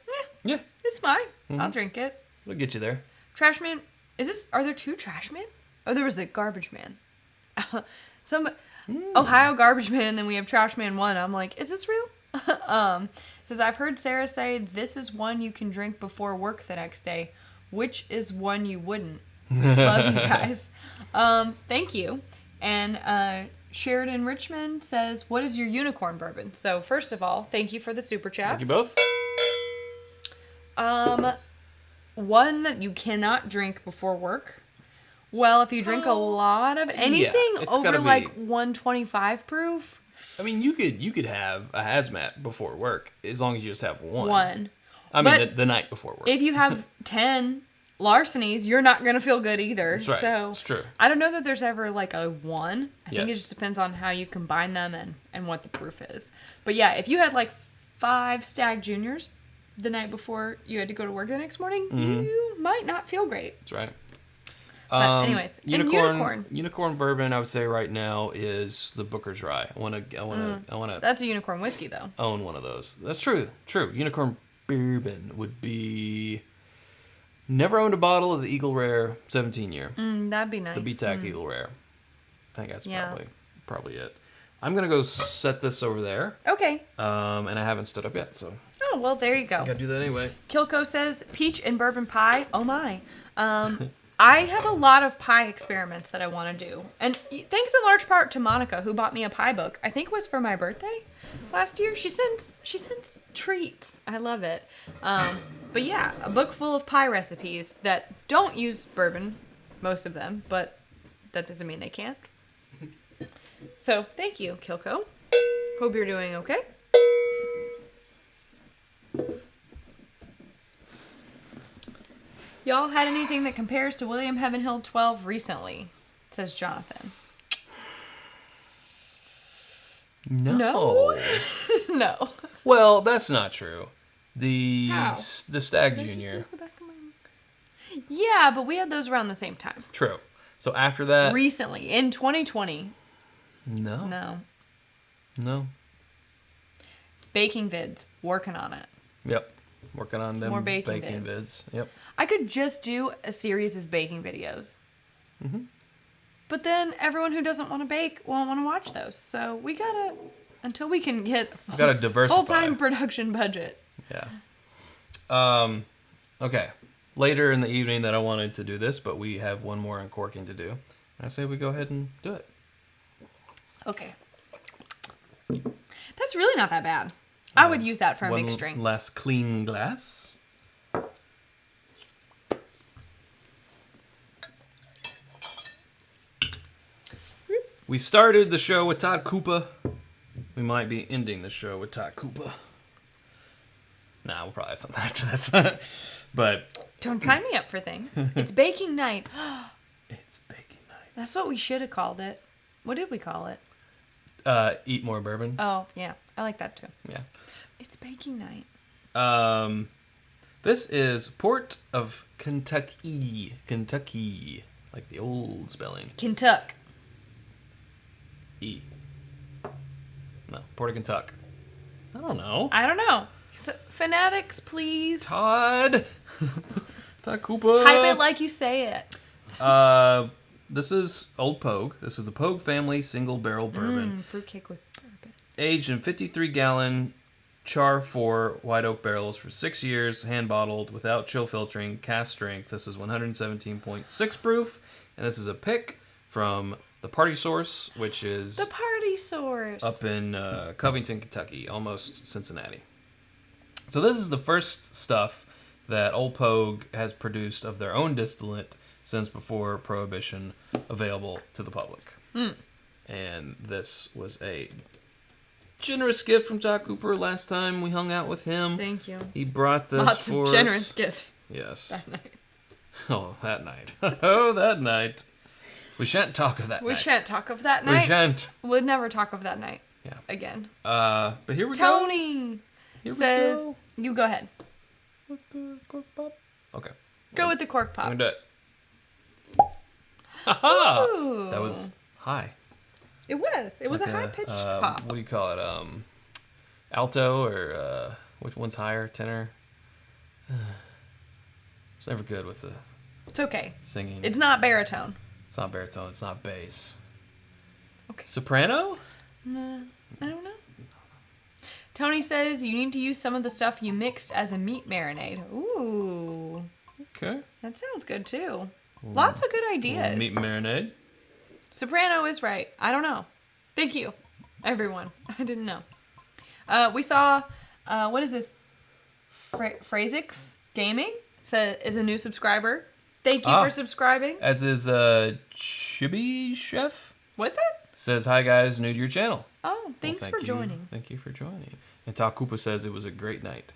Yeah. it's fine. I'll drink it. We'll get you there. Trash man. Are there two trash men? Oh, there was a garbage man. Some Ohio garbage man, and then we have trash man 1. I'm like, is this real? Says, I've heard Sarah say this is one you can drink before work the next day. Which is one you wouldn't? Love you guys. Thank you. And Sheridan Richmond says, what is your unicorn bourbon? So first of all, thank you for the super chats. Thank you both. One that you cannot drink before work. Well, if you drink a lot of anything over like 125 proof. I mean, you could have a hazmat before work as long as you just have one. I mean, the night before work. If you have 10 larcenies, you're not going to feel good either. That's right. So it's true. I don't know that there's ever like a one. I think it Yes. just depends on how you combine them and what the proof is. But yeah, if you had like 5 Stag Juniors the night before you had to go to work the next morning, you might not feel great. That's right. But anyways, unicorn bourbon, I would say right now is the Booker's Rye. I want to. That's a unicorn whiskey though. Own one of those. That's true. Unicorn bourbon would be. Never owned a bottle of the Eagle Rare 17 year. That'd be nice. The BTAC Eagle Rare. I think that's probably it. I'm gonna go set this over there. Okay. And I haven't stood up yet, so. Oh well, there you go. I gotta do that anyway. Kilko says peach and bourbon pie. Oh my. I have a lot of pie experiments that I want to do. And thanks in large part to Monica, who bought me a pie book. I think it was for my birthday last year. She sends treats. I love it. But yeah, a book full of pie recipes that don't use bourbon, most of them, but that doesn't mean they can't. So thank you, Kilko. Hope you're doing okay. Y'all had anything that compares to William Heavenhill 12 recently? Says Jonathan. No. No. Well, that's not true. The How? the Stag Junior. Yeah, but we had those around the same time. True. So after that. Recently, in 2020. No. Baking vids. Working on it. Yep. Working on them More baking vids. Yep. I could just do a series of baking videos. But then everyone who doesn't want to bake won't want to watch those. So we gotta, until we can get Gotta diversify. full-time production budget. Yeah. Okay. Later in the evening that I wanted to do this, but we have one more uncorking to do. And I say we go ahead and do it. Okay. That's really not that bad. I would use that for a mixed drink. One last clean glass. We started the show with Todd Koopa. We might be ending the show with Todd Koopa. Nah, we'll probably have something after this. But Don't sign me up for things. It's baking night. It's baking night. That's what we should have called it. What did we call it? Eat more bourbon. Oh, yeah. I like that too. Yeah. It's baking night. This is Port of Kentucky. Kentucky. Like the old spelling. Kentuck. E. No, Port of Kentucky. I don't know. I don't know. So, fanatics, please. Todd. Todd Cooper. Type it like you say it. This is Old Pogue. This is the Pogue family single barrel bourbon. Fruitcake with bourbon. Aged in 53-gallon char 4 white oak barrels for 6 years, hand bottled, without chill filtering, cast strength. This is 117.6 proof, and this is a pick from the Party Source, which is The Party Source. up in Covington, Kentucky, almost Cincinnati. So this is the first stuff that Old Pogue has produced of their own distillate since before Prohibition, available to the public. And this was a generous gift from Todd Cooper last time we hung out with him. Thank you. He brought this Lots for of generous us. gifts. Yes. That night. Oh, that night. Oh, that night. We shan't talk of that night. We shan't talk of that We night. shan't. We'll never talk of that night. Yeah. Again. But here we go. Tony Here says, we go. you go ahead. With the cork pop. Okay. Go with the cork I'm pop. gonna do it. Ha-ha! Ooh. That was high. It was. It was Like a high-pitched pop. What do you call it? Alto or which one's higher? Tenor? It's never good with the It's okay. singing. It's not baritone. It's not baritone. It's not bass. Okay. Soprano? No, I don't know. Tony says you need to use some of the stuff you mixed as a meat marinade. Ooh. Okay. That sounds good too. Lots of good ideas. Meat marinade. Soprano is right. I don't know. Thank you, everyone. I didn't know. We saw, what is this? Phrazix Gaming is a new subscriber. Thank you for subscribing. As is Chibi Chef. What's it? Says, hi guys, new to your channel. Oh, thanks Well, for you. joining. Thank you for joining. And Takupa says it was a great night.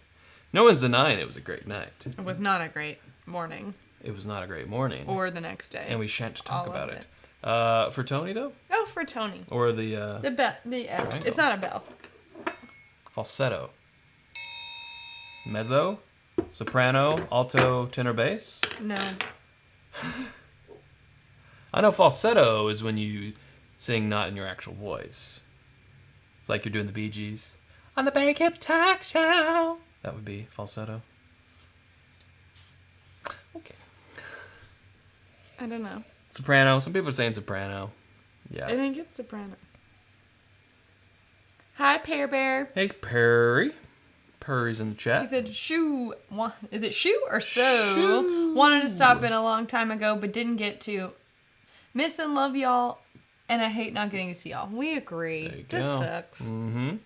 No one's denying it was a great night. It was not a great morning It was not a great morning. or the next day. And we shan't talk All about of it. For Tony, though? Oh, for Tony. Or the The bell. The S. triangle. It's not a bell. falsetto. Mezzo? Soprano? Alto? Tenor? Bass? No. I know falsetto is when you sing not in your actual voice. It's like you're doing the Bee Gees. On the Barry Kip Talk Show. That would be falsetto. Okay. I don't know. Soprano. Some people are saying soprano. Yeah. I think it's soprano. Hi, Pear Bear. Hey, Perry. Perry's in the chat. He said, "Shoo, is it shoe or so? Shoo. Wanted to stop in a long time ago, but didn't get to. Miss and love y'all, and I hate not getting to see y'all. We agree. There you This go. sucks. Mm-hmm.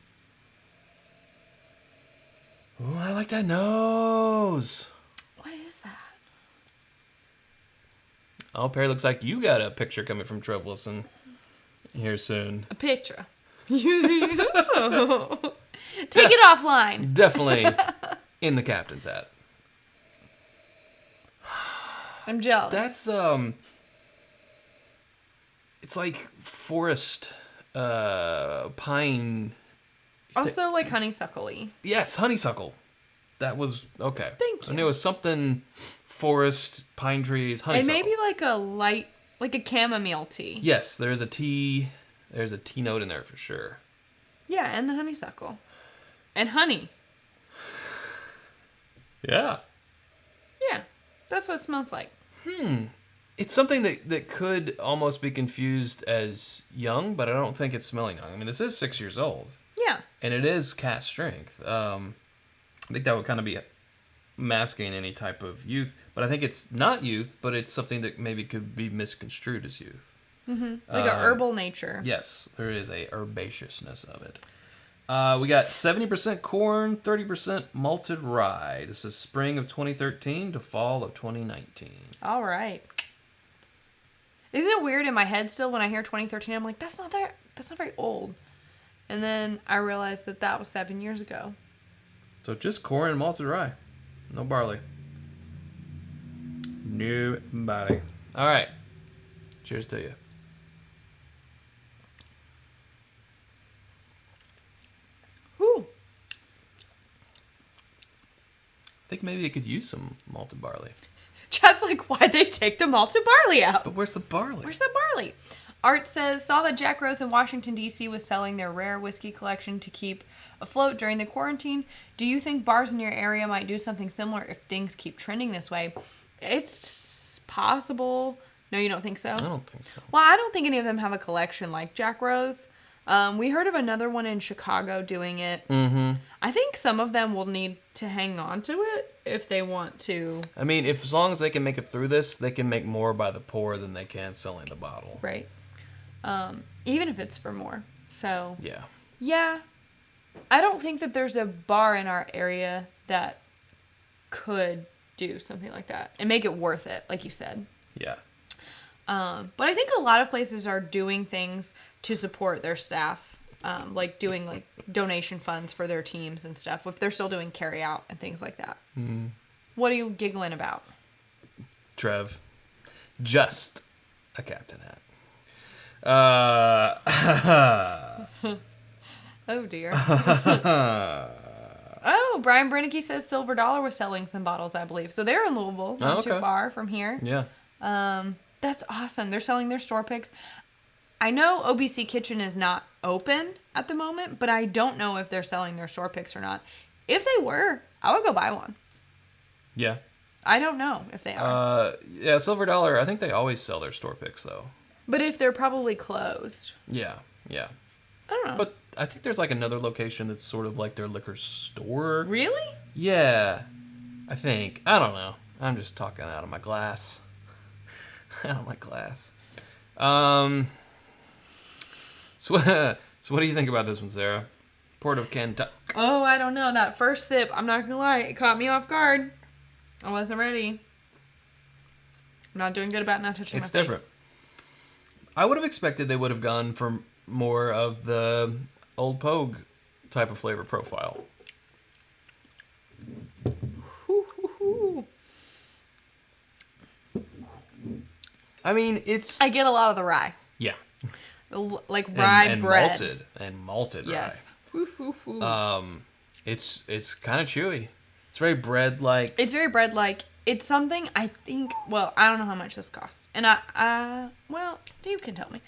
Ooh, I like that nose. What is that? Oh, Perry, looks like you got a picture coming from Trev Wilson here soon. A picture. Take it offline. Definitely in the captain's hat. I'm jealous. That's it's like forest pine. also like honeysuckle-y. Yes, honeysuckle. That was okay. Thank I knew you. it was something forest, pine trees, honeysuckle. And maybe like a light, like a chamomile tea. Yes, there's a tea. There's a tea note in there for sure. Yeah, and the honeysuckle. And honey. Yeah. Yeah, that's what it smells like. It's something that could almost be confused as young, but I don't think it's smelling young. I mean, this is 6 years old, Yeah. and it is cast strength. I think that would kind of be masking any type of youth, but I think it's not youth, but it's something that maybe could be misconstrued as youth. Like a herbal nature. Yes, there is a herbaceousness of it. We got 70% corn, 30% malted rye. This is spring of 2013 to fall of 2019. All right. Isn't it weird in my head still when I hear 2013? I'm like, that's not very old. And then I realized that was 7 years ago. So just corn and malted rye. No barley. Nobody. All right. Cheers to you. Whew. I think maybe it could use some malted barley. Chad's like, why'd they take the malted barley out? But where's the barley? Where's the barley? Art says, saw that Jack Rose in Washington, D.C. was selling their rare whiskey collection to keep afloat during the quarantine. Do you think bars in your area might do something similar if things keep trending this way? It's possible. No, you don't think so? I don't think so. Well, I don't think any of them have a collection like Jack Rose. We heard of another one in Chicago doing it. Mm-hmm. I think some of them will need to hang on to it if they want to. I mean, if as long as they can make it through this, they can make more by the pour than they can selling the bottle. Right. Even if it's for more. So, yeah. I don't think that there's a bar in our area that could do something like that and make it worth it, like you said. Yeah. But I think a lot of places are doing things to support their staff, like doing like donation funds for their teams and stuff, if they're still doing carry out and things like that. Mm. What are you giggling about? Trev. Just a captain hat. Oh dear. Oh, Brian Brennicky says Silver Dollar was selling some bottles, I believe. So they're in Louisville, not too far from here. Yeah. That's awesome. They're selling their store picks. I know OBC Kitchen is not open at the moment, but I don't know if they're selling their store picks or not. If they were, I would go buy one. Yeah. I don't know if they are. Yeah, Silver Dollar, I think they always sell their store picks, though. But if they're probably closed. Yeah. I don't know. But I think there's like another location that's sort of like their liquor store. Really? Yeah. I think. I don't know. I'm just talking out of my glass. Out of my glass. So what do you think about this one, Sarah? Port of Kentucky. Oh, I don't know. That first sip, I'm not going to lie, it caught me off guard. I wasn't ready. I'm not doing good about not touching my face. It's different. I would have expected they would have gone for more of the Old Pogue type of flavor profile. I mean, it's... I get a lot of the rye. Yeah. Like rye and bread. Malted yes. Rye. It's kind of chewy. It's very bread-like. It's very bread-like. It's something I think, well, I don't know how much this costs. And well, Dave can tell me.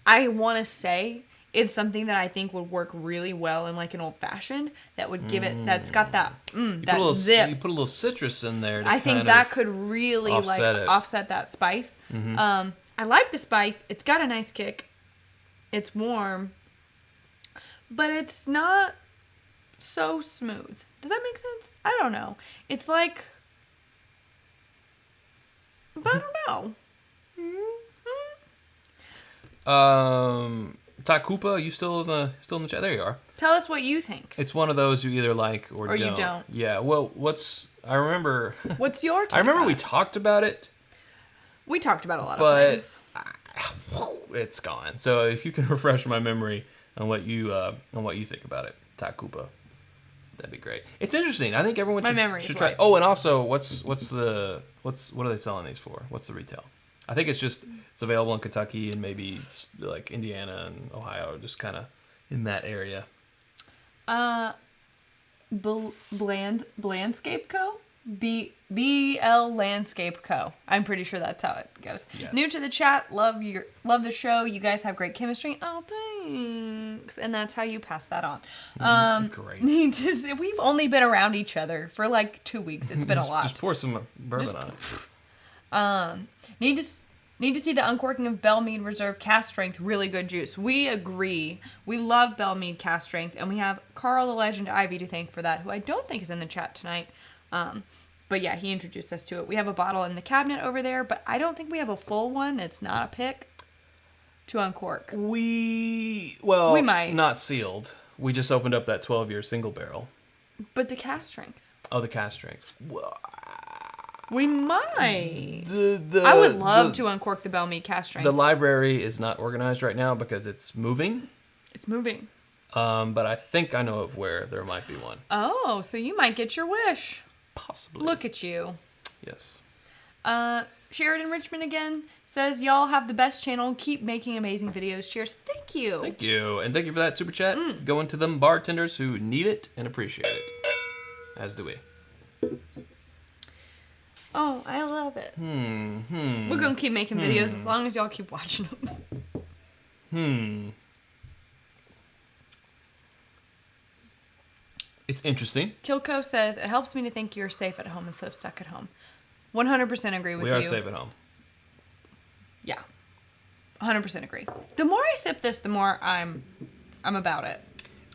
I want to say it's something that I think would work really well in like an old-fashioned that would give it, that's got that, zip. You put a little citrus in there to I think that could really offset that spice. Mm-hmm. I like the spice. It's got a nice kick. It's warm. But it's not so smooth. Does that make sense? I don't know. It's like... But I don't know. Takupa, you still in the chat? There you are. Tell us what you think. It's one of those you either like or don't. You don't. Yeah. Well, I remember. What's your take? I remember we talked about it. We talked about a lot of things. It's gone. So if you can refresh my memory on what you think about it, Takupa, that'd be great. It's interesting. I think everyone should try. Wiped. Oh, and also, what are they selling these for? What's the retail? I think it's available in Kentucky and maybe it's like Indiana and Ohio, just kind of in that area. Landscape Co. BL Landscape Co. I'm pretty sure that's how it goes. Yes. New to the chat, love the show. You guys have great chemistry. Oh, thanks. And that's how you pass that on. Great. We've only been around each other for like 2 weeks. It's been a lot. Just pour some bourbon on it. Need to see the uncorking of Bell Mead Reserve Cask Strength. Really good juice. We agree. We love Bell Mead Cask Strength, and we have Carl the Legend Ivy to thank for that, who I don't think is in the chat tonight. But yeah, he introduced us to it. We have a bottle in the cabinet over there, but I don't think we have a full one. It's not a pick to uncork. We might. Not sealed. We just opened up that 12-year single barrel. But the cask strength. Oh, the cask strength. We might. I would love to uncork the Bell Mead cask strength. The library is not organized right now because it's moving. It's moving. But I think I know of where there might be one. Oh, so you might get your wish. Possibly. Look at you. Yes. Sheridan Richmond again says, y'all have the best channel. Keep making amazing videos. Cheers. Thank you. Thank you. And thank you for that super chat. Going to them bartenders who need it and appreciate it. As do we. Oh, I love it. We're going to keep making videos as long as y'all keep watching them. It's interesting. Kilco says, it helps me to think you're safe at home instead of stuck at home. 100% agree with you. We are safe at home. Yeah. 100% agree. The more I sip this, the more I'm about it.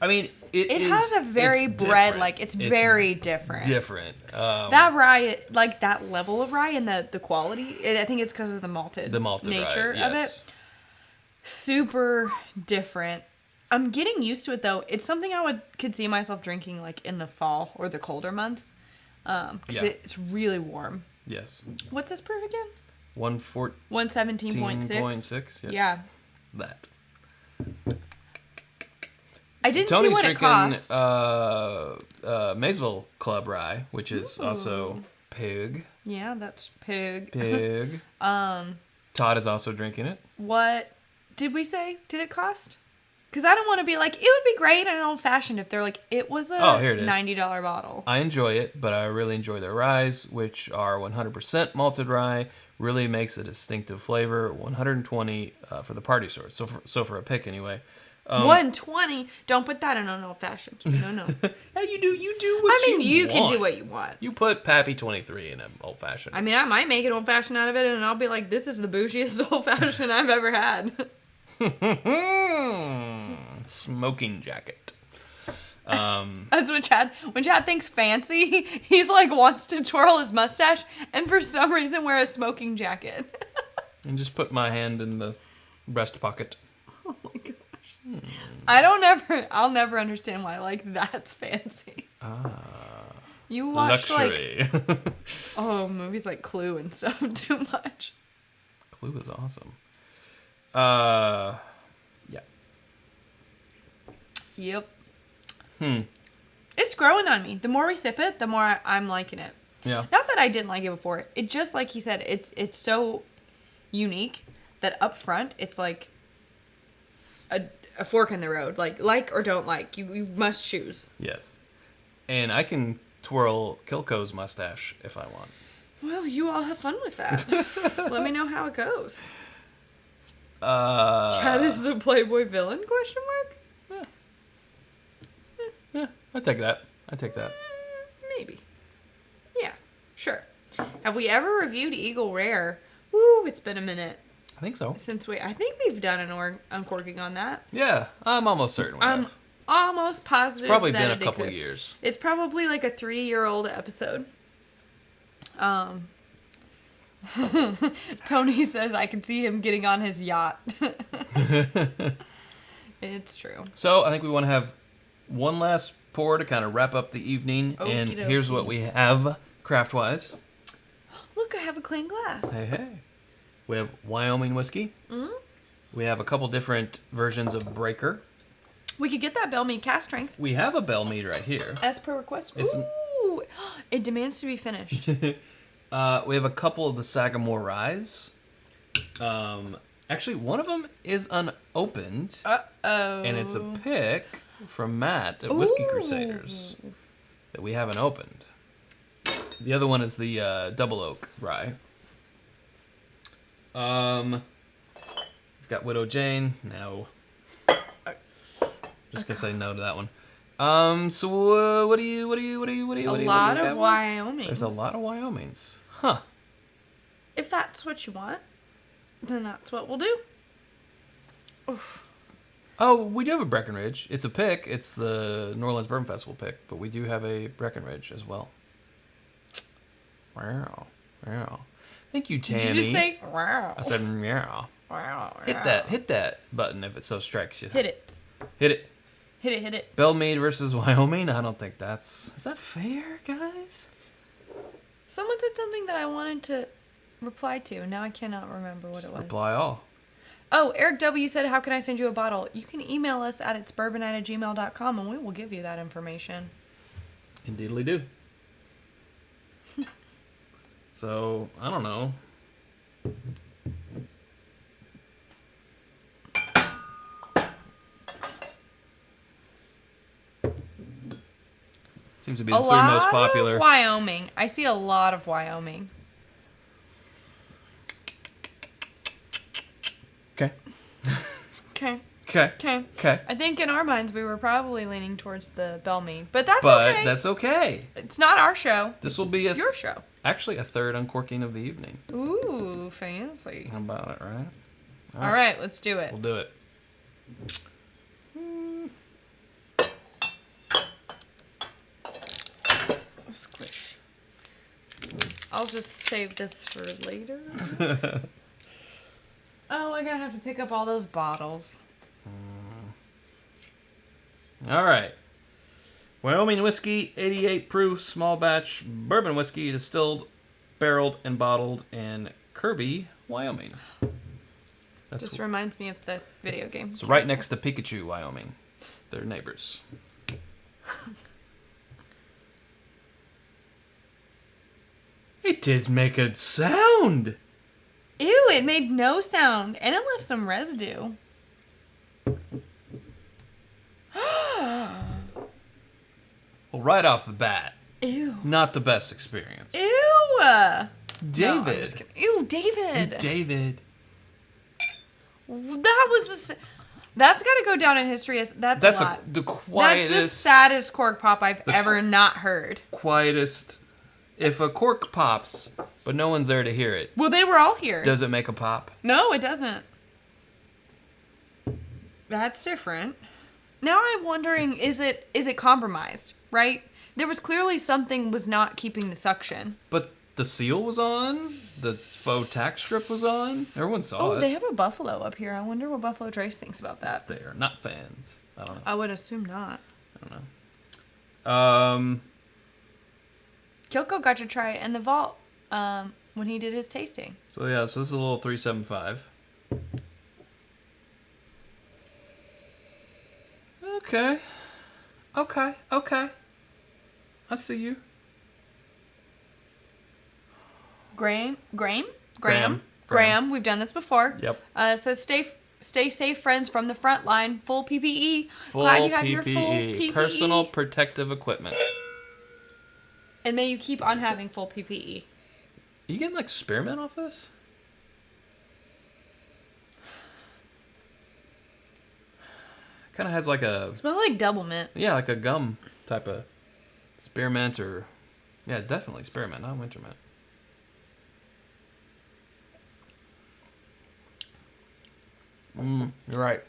I mean, it has a very bread, like, it's very different. That rye, like, that level of rye and the quality, I think it's because of the malted nature rye, of it. Super different. I'm getting used to it, though. It's something I could see myself drinking, like, in the fall or the colder months. Because it's really warm. Yes. What's this proof again? 117.6. 117.6. Yes. Yeah. That. I didn't Tony's see what it cost. Maysville Club Rye, which is also pig. Yeah, that's pig. Pig. Todd is also drinking it. What did we say? Did it cost? Because I don't want to be like, it would be great in an old fashioned if they're like, it was a here it is. $90 bottle. I enjoy it, but I really enjoy their ryes, which are 100% malted rye. Really makes a distinctive flavor. 120 for the party sort. So for a pick anyway. 120. Don't put that in an old fashioned. No. Yeah, you do what you want. I mean, you can do what you want. You put Pappy 23 in an old fashioned. I mean, I might make an old fashioned out of it, and I'll be like, this is the bougiest old fashioned I've ever had. Smoking jacket. That's when Chad thinks fancy, he's like wants to twirl his mustache and for some reason wear a smoking jacket. And just put my hand in the breast pocket. Oh my gosh. I'll never understand why like that's fancy. You watch luxury. Like movies like Clue and stuff too much. Clue is awesome. Yeah. Yep. It's growing on me. The more we sip it, the more I'm liking it. Yeah. Not that I didn't like it before. It just, like he said, it's so unique that up front, it's like a fork in the road. Like or don't like. You must choose. Yes. And I can twirl Kilco's mustache if I want. Well, you all have fun with that. Let me know how it goes. Chad is the Playboy villain? ? Yeah, I take that. Maybe. Yeah, sure. Have we ever reviewed Eagle Rare? Woo, it's been a minute. I think so. I think we've done an uncorking on that. Yeah, I'm almost certain we have. Almost positive. It's probably that been a it couple exists. years. It's probably like a 3-year-old episode. Tony says I can see him getting on his yacht. It's true. So I think we want to have one last pour to kind of wrap up the evening. And here's what we have craft-wise. Look, I have a clean glass. Hey. We have Wyoming whiskey. Mm-hmm. We have a couple different versions of Breaker. We could get that Bell Mead cast strength. We have a Bell Mead right here. As per request. Ooh, it demands to be finished. We have a couple of the Sagamore Ryes. Actually, one of them is unopened. Uh-oh. And it's a pick from Matt at Whiskey Crusaders that we haven't opened. The other one is the Double Oak Rye. We've got Widow Jane. No. Just gonna say no to that one. So what do you? A lot of Wyomings. There's a lot of Wyomings. Huh. If that's what you want, then that's what we'll do. Oof. Oh, we do have a Breckenridge. It's a pick. It's the New Orleans Bourbon Festival pick, but we do have a Breckenridge as well. Wow. Thank you, Tammy. Did you just say wow? I said meow. Wow. Hit that button if it so strikes you. Hit it. Hit it. Bell Mead versus Wyoming. I don't think is that fair, guys? Someone said something that I wanted to reply to, and now I cannot remember what it was. Reply all. Oh, Eric W. said, how can I send you a bottle? You can email us at itsbourbonnight@gmail.com, and we will give you that information. Indeedly do. So, I don't know. Seems to be the three most popular. Of Wyoming. I see a lot of Wyoming. Okay. Okay. Okay. Okay. Okay. I think in our minds we were probably leaning towards the Bellmead, but that's But okay. that's okay. It's not our show. This will be your show. Actually, a third uncorking of the evening. Ooh, fancy. How about it, right? All right, let's do it. We'll do it. Squish. I'll just save this for later. Oh, I'm gonna have to pick up all those bottles. All right. Wyoming whiskey, 88 proof, small batch bourbon whiskey, distilled, barreled, and bottled in Kirby, Wyoming. This reminds me of the video game. It's right next to Pikachu, Wyoming. They're neighbors. It did make a sound. Ew, it made no sound, and it left some residue. Well, right off the bat, Ew. not the best experience. Ew. David. No, I'm just kidding. Ew, David. David. That was that's got to go down in history as that's a lot. The quietest. That's the saddest cork pop I've ever not heard. Quietest. If a cork pops, but no one's there to hear it, Well, they were all here. does it make a pop? No, it doesn't. That's different. Now I'm wondering, is it compromised, right? There was clearly something was not keeping the suction. But the seal was on. The faux tack strip was on. Everyone saw it. Oh, they have a buffalo up here. I wonder what Buffalo Trace thinks about that. They are not fans. I don't know. I would assume not. I don't know. Kyoko got to try it in the vault when he did his tasting. So yeah, so this is a little 375. Okay. I see you. Graham. Graham. We've done this before. Yep. Says stay safe, friends from the front line. Full PPE. Full Glad you have PPE. your full PPE. Personal protective equipment. And may you keep on having full PPE. You getting like spearmint off this? Kind of has like a... Smells like double mint. Yeah, like a gum type of spearmint or... Yeah, definitely spearmint, not winter mint. You're right.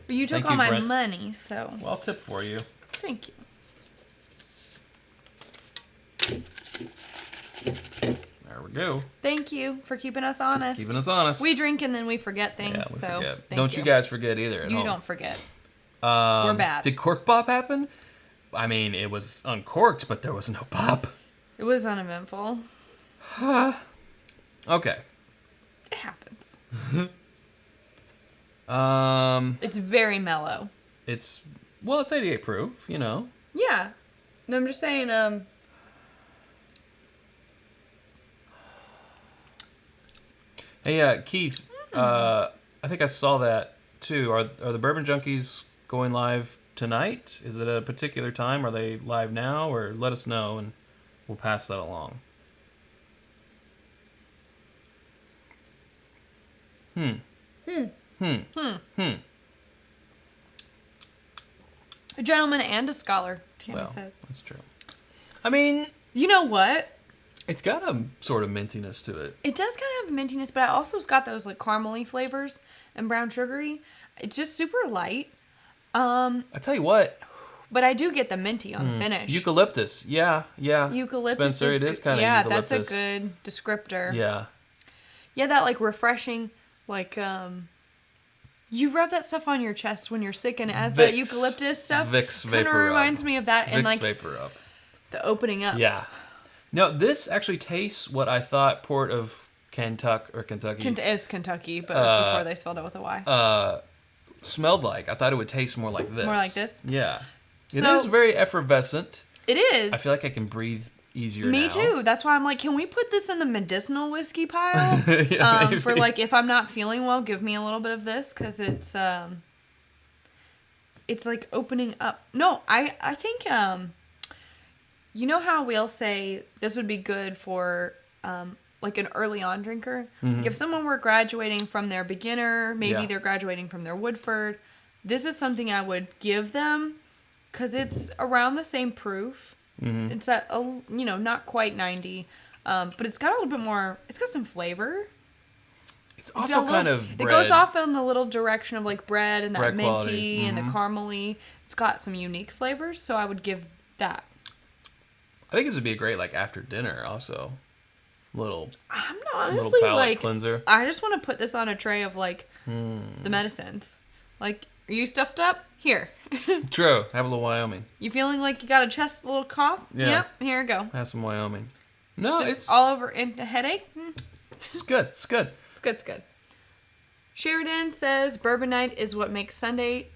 You took Thank all you, my Brent. money, so... Well, I'll tip for you. Thank you. There we go. Thank you for keeping us honest. Keeping us honest. We drink and then we forget things, Yeah, we so forget. thank Don't you guys forget either at You home. don't forget. We're bad. Did cork pop happen? I mean, it was uncorked, but there was no pop. It was uneventful. Okay. It happens. It's very mellow. It's 88 proof, you know. Yeah. No, I'm just saying, Hey, Keith, I think I saw that too. Are the Bourbon Junkies going live tonight? Is it a particular time? Are they live now? Or let us know and we'll pass that along. a gentleman and a scholar, Tammy says. That's true. I mean... You know what? It's got a sort of mintiness to it. It does kind of have mintiness, but it also has got those like caramely flavors and brown sugary. It's just super light. I tell you what. But I do get the minty on the finish. Eucalyptus. Yeah. Eucalyptus Spencer, it is kind of yeah, eucalyptus. that's a good descriptor. Yeah. Yeah, that like refreshing, like you rub that stuff on your chest when you're sick and it has that eucalyptus stuff. Vicks Kind of Vapor reminds Rub. me of that and Vicks like Vapor Rub. the opening up. Yeah. No, this actually tastes what I thought Port of Kentucky. It's Kentucky, but it was before they spelled it with a Y. Smelled like. I thought it would taste more like this. More like this? Yeah. It So- is very effervescent. It is. I feel like I can breathe easier Me now. too. That's why I'm like, can we put this in the medicinal whiskey pile? Yeah, for like, if I'm not feeling well, give me a little bit of this, because it's like opening up. No, I think you know how we'll say this would be good for like an early on drinker. Like if someone were graduating from their beginner, maybe they're graduating from their Woodford. This is something I would give them because it's around the same proof. It's at not quite 90, but it's got a little bit more. It's got some flavor. It's also kind of bread. It goes off in a little direction of like bread and that Bread minty quality. and the caramely. It's got some unique flavors, so I would give that. I think this would be a great like after dinner also. I'm Little honestly palate like cleanser. I just want to put this on a tray of like the medicines. Like, are you stuffed up? Here. True. Have a little Wyoming. You feeling like you got a chest, a little cough? Yeah. Yep. Here you go. Have some Wyoming. No, Just it's all over in a headache. it's good. It's good. It's good. It's good. Sheridan says Bourbon Night is what makes Sunday.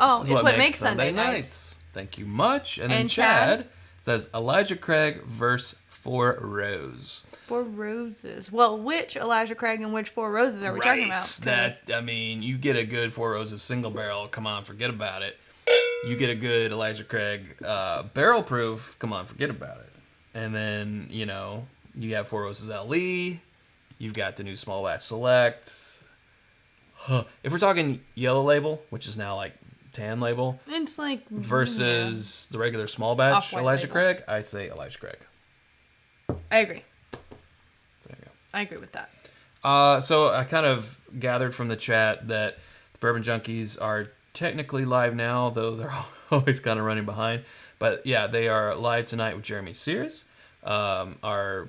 Oh, is what makes Sunday nights. Thank you much. And then Chad says Elijah Craig verse 4 Rose. 4 Roses. Well, which Elijah Craig and which 4 Roses are we talking about? 'Cause You get a good 4 Roses single barrel. Come on, forget about it. You get a good Elijah Craig barrel proof. Come on, forget about it. And then, you have 4 Roses LE. You've got the new small batch select. If we're talking yellow label, which is now like tan label, it's like versus the regular small batch Off-white Elijah label. Craig, I say Elijah Craig. I agree. There you go. I agree with that. So I kind of gathered from the chat that the Bourbon Junkies are technically live now, though they're always kind of running behind. But yeah, they are live tonight with Jeremy Sears, our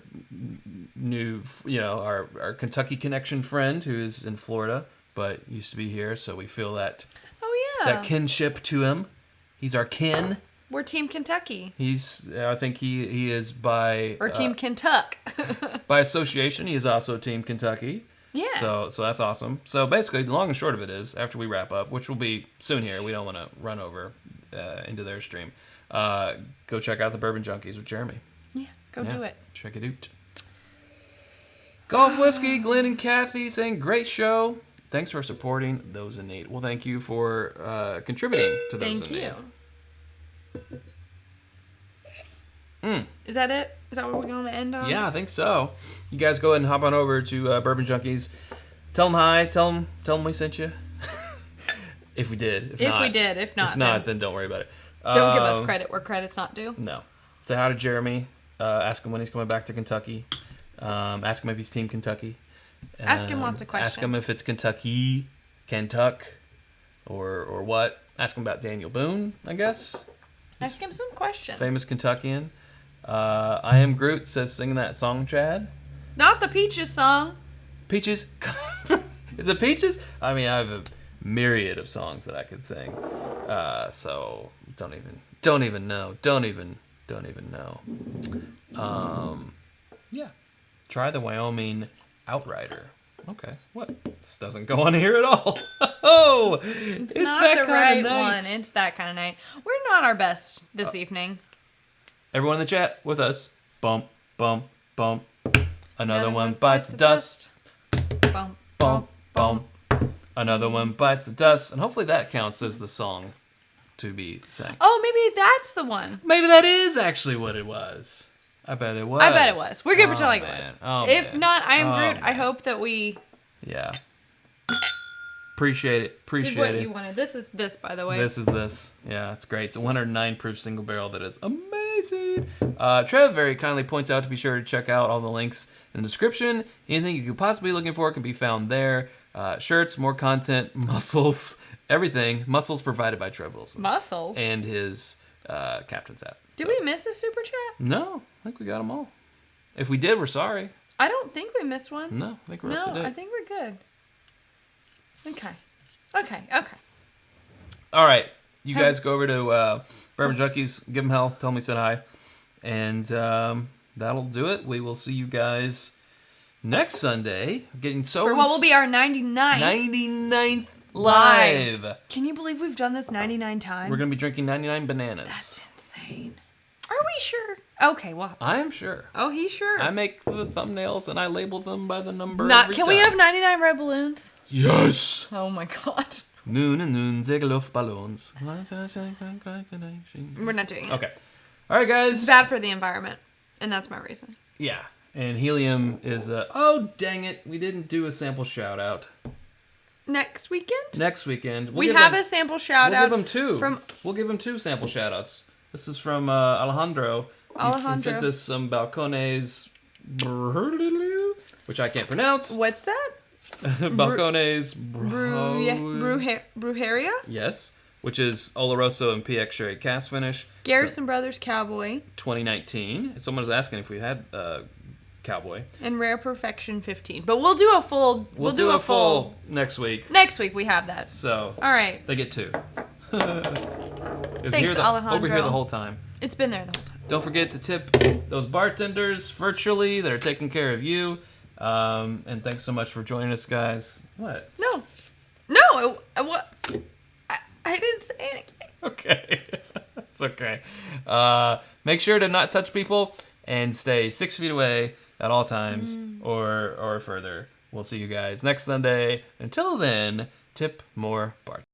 new, our Kentucky connection friend who is in Florida but used to be here. So we feel that that kinship to him. He's our kin. We're Team Kentucky. I think he is by... Or Team Kentuck. by association, he is also Team Kentucky. Yeah. So that's awesome. So basically, the long and short of it is, after we wrap up, which will be soon here, we don't want to run over into their stream, go check out the Bourbon Junkies with Jeremy. Yeah, go do it. Check it out. Golf Whiskey, Glenn and Kathy saying, great show. Thanks for supporting those in need. Well, thank you for contributing to those in need. Thank you. Is that it? Is that what we're going to end on? Yeah, I think so. You guys go ahead and hop on over to Bourbon Junkies. Tell them hi. Tell them we sent you. If we did. If not, then don't worry about it. Don't give us credit where credit's not due. No. Say hi to Jeremy. Ask him when he's coming back to Kentucky. Ask him if he's Team Kentucky. Ask him lots of questions. Ask him if it's Kentucky, or what. Ask him about Daniel Boone, I guess. Ask him some questions. Famous Kentuckian. I Am Groot says, sing that song, Chad. Not the Peaches song. Peaches? Is it Peaches? I mean, I have a myriad of songs that I could sing. So don't even know. Don't even know. Yeah. Try the Wyoming Outrider. Okay. What? This doesn't go on here at all. Oh, it's not that the kind right of night. one. It's that kind of night. We're not our best this evening. Everyone in the chat with us. Bump, bump, bump. Another one bites the dust. Bump, Bump, bump. Another one bites the dust. And hopefully that counts as the song to be sang. Oh, maybe that's the one. Maybe that is actually what it was. I bet it was. We're going to pretend like it was. Oh, if man. not, I am Groot. Man. I hope that we Yeah. Appreciate it. did what you wanted. This is this, by the way. This is this. Yeah, it's great. It's a 109 proof single barrel that is amazing. Trev very kindly points out to be sure to check out all the links in the description. Anything you could possibly be looking for can be found there. Shirts, more content, muscles, everything. Muscles provided by Trev Wilson. Muscles. And his captain's hat. Did we miss a super chat? No, I think we got them all. If we did, we're sorry. I don't think we missed one. No, I think we're up to date. No, I think we're good. Okay. All right. You guys go over to Bourbon Junkies, give them hell, tell them we said hi. And that'll do it. We will see you guys next Sunday. Getting so For what will be our 99th 99th live. Can you believe we've done this 99 times? We're going to be drinking 99 bananas. That's insane. Are we sure? Okay, well. I am sure. Oh, he's sure. I make the thumbnails and I label them by the number. Can we have 99 red balloons? Yes. Oh my god. Nun and nun, Segelluftballons. We're not doing it. Okay. All right, guys. It's bad for the environment, and that's my reason. Yeah. And helium is oh, dang it. We didn't do a sample shout out. Next weekend? Next weekend. We have a sample shout out. We'll give them two. We'll give them 2 sample shout outs. This is from Alejandro. He sent us some balcones, which I can't pronounce. What's that? Balcones Brujeria? Yes. Which is Oloroso and PX Sherry cast finish. Garrison Brothers Cowboy. 2019. Someone was asking if we had Cowboy. And Rare Perfection 15. But we'll do a full. We'll do a full next week. Next week we have that. So. All right. They get 2. Thanks, Alejandro. Over here the whole time. It's been there the whole time. Don't forget to tip those bartenders virtually that are taking care of you. And thanks so much for joining us, guys. What? No. What? I didn't say anything. Okay. It's okay. Make sure to not touch people and stay 6 feet away at all times or further. We'll see you guys next Sunday. Until then, tip more bartenders.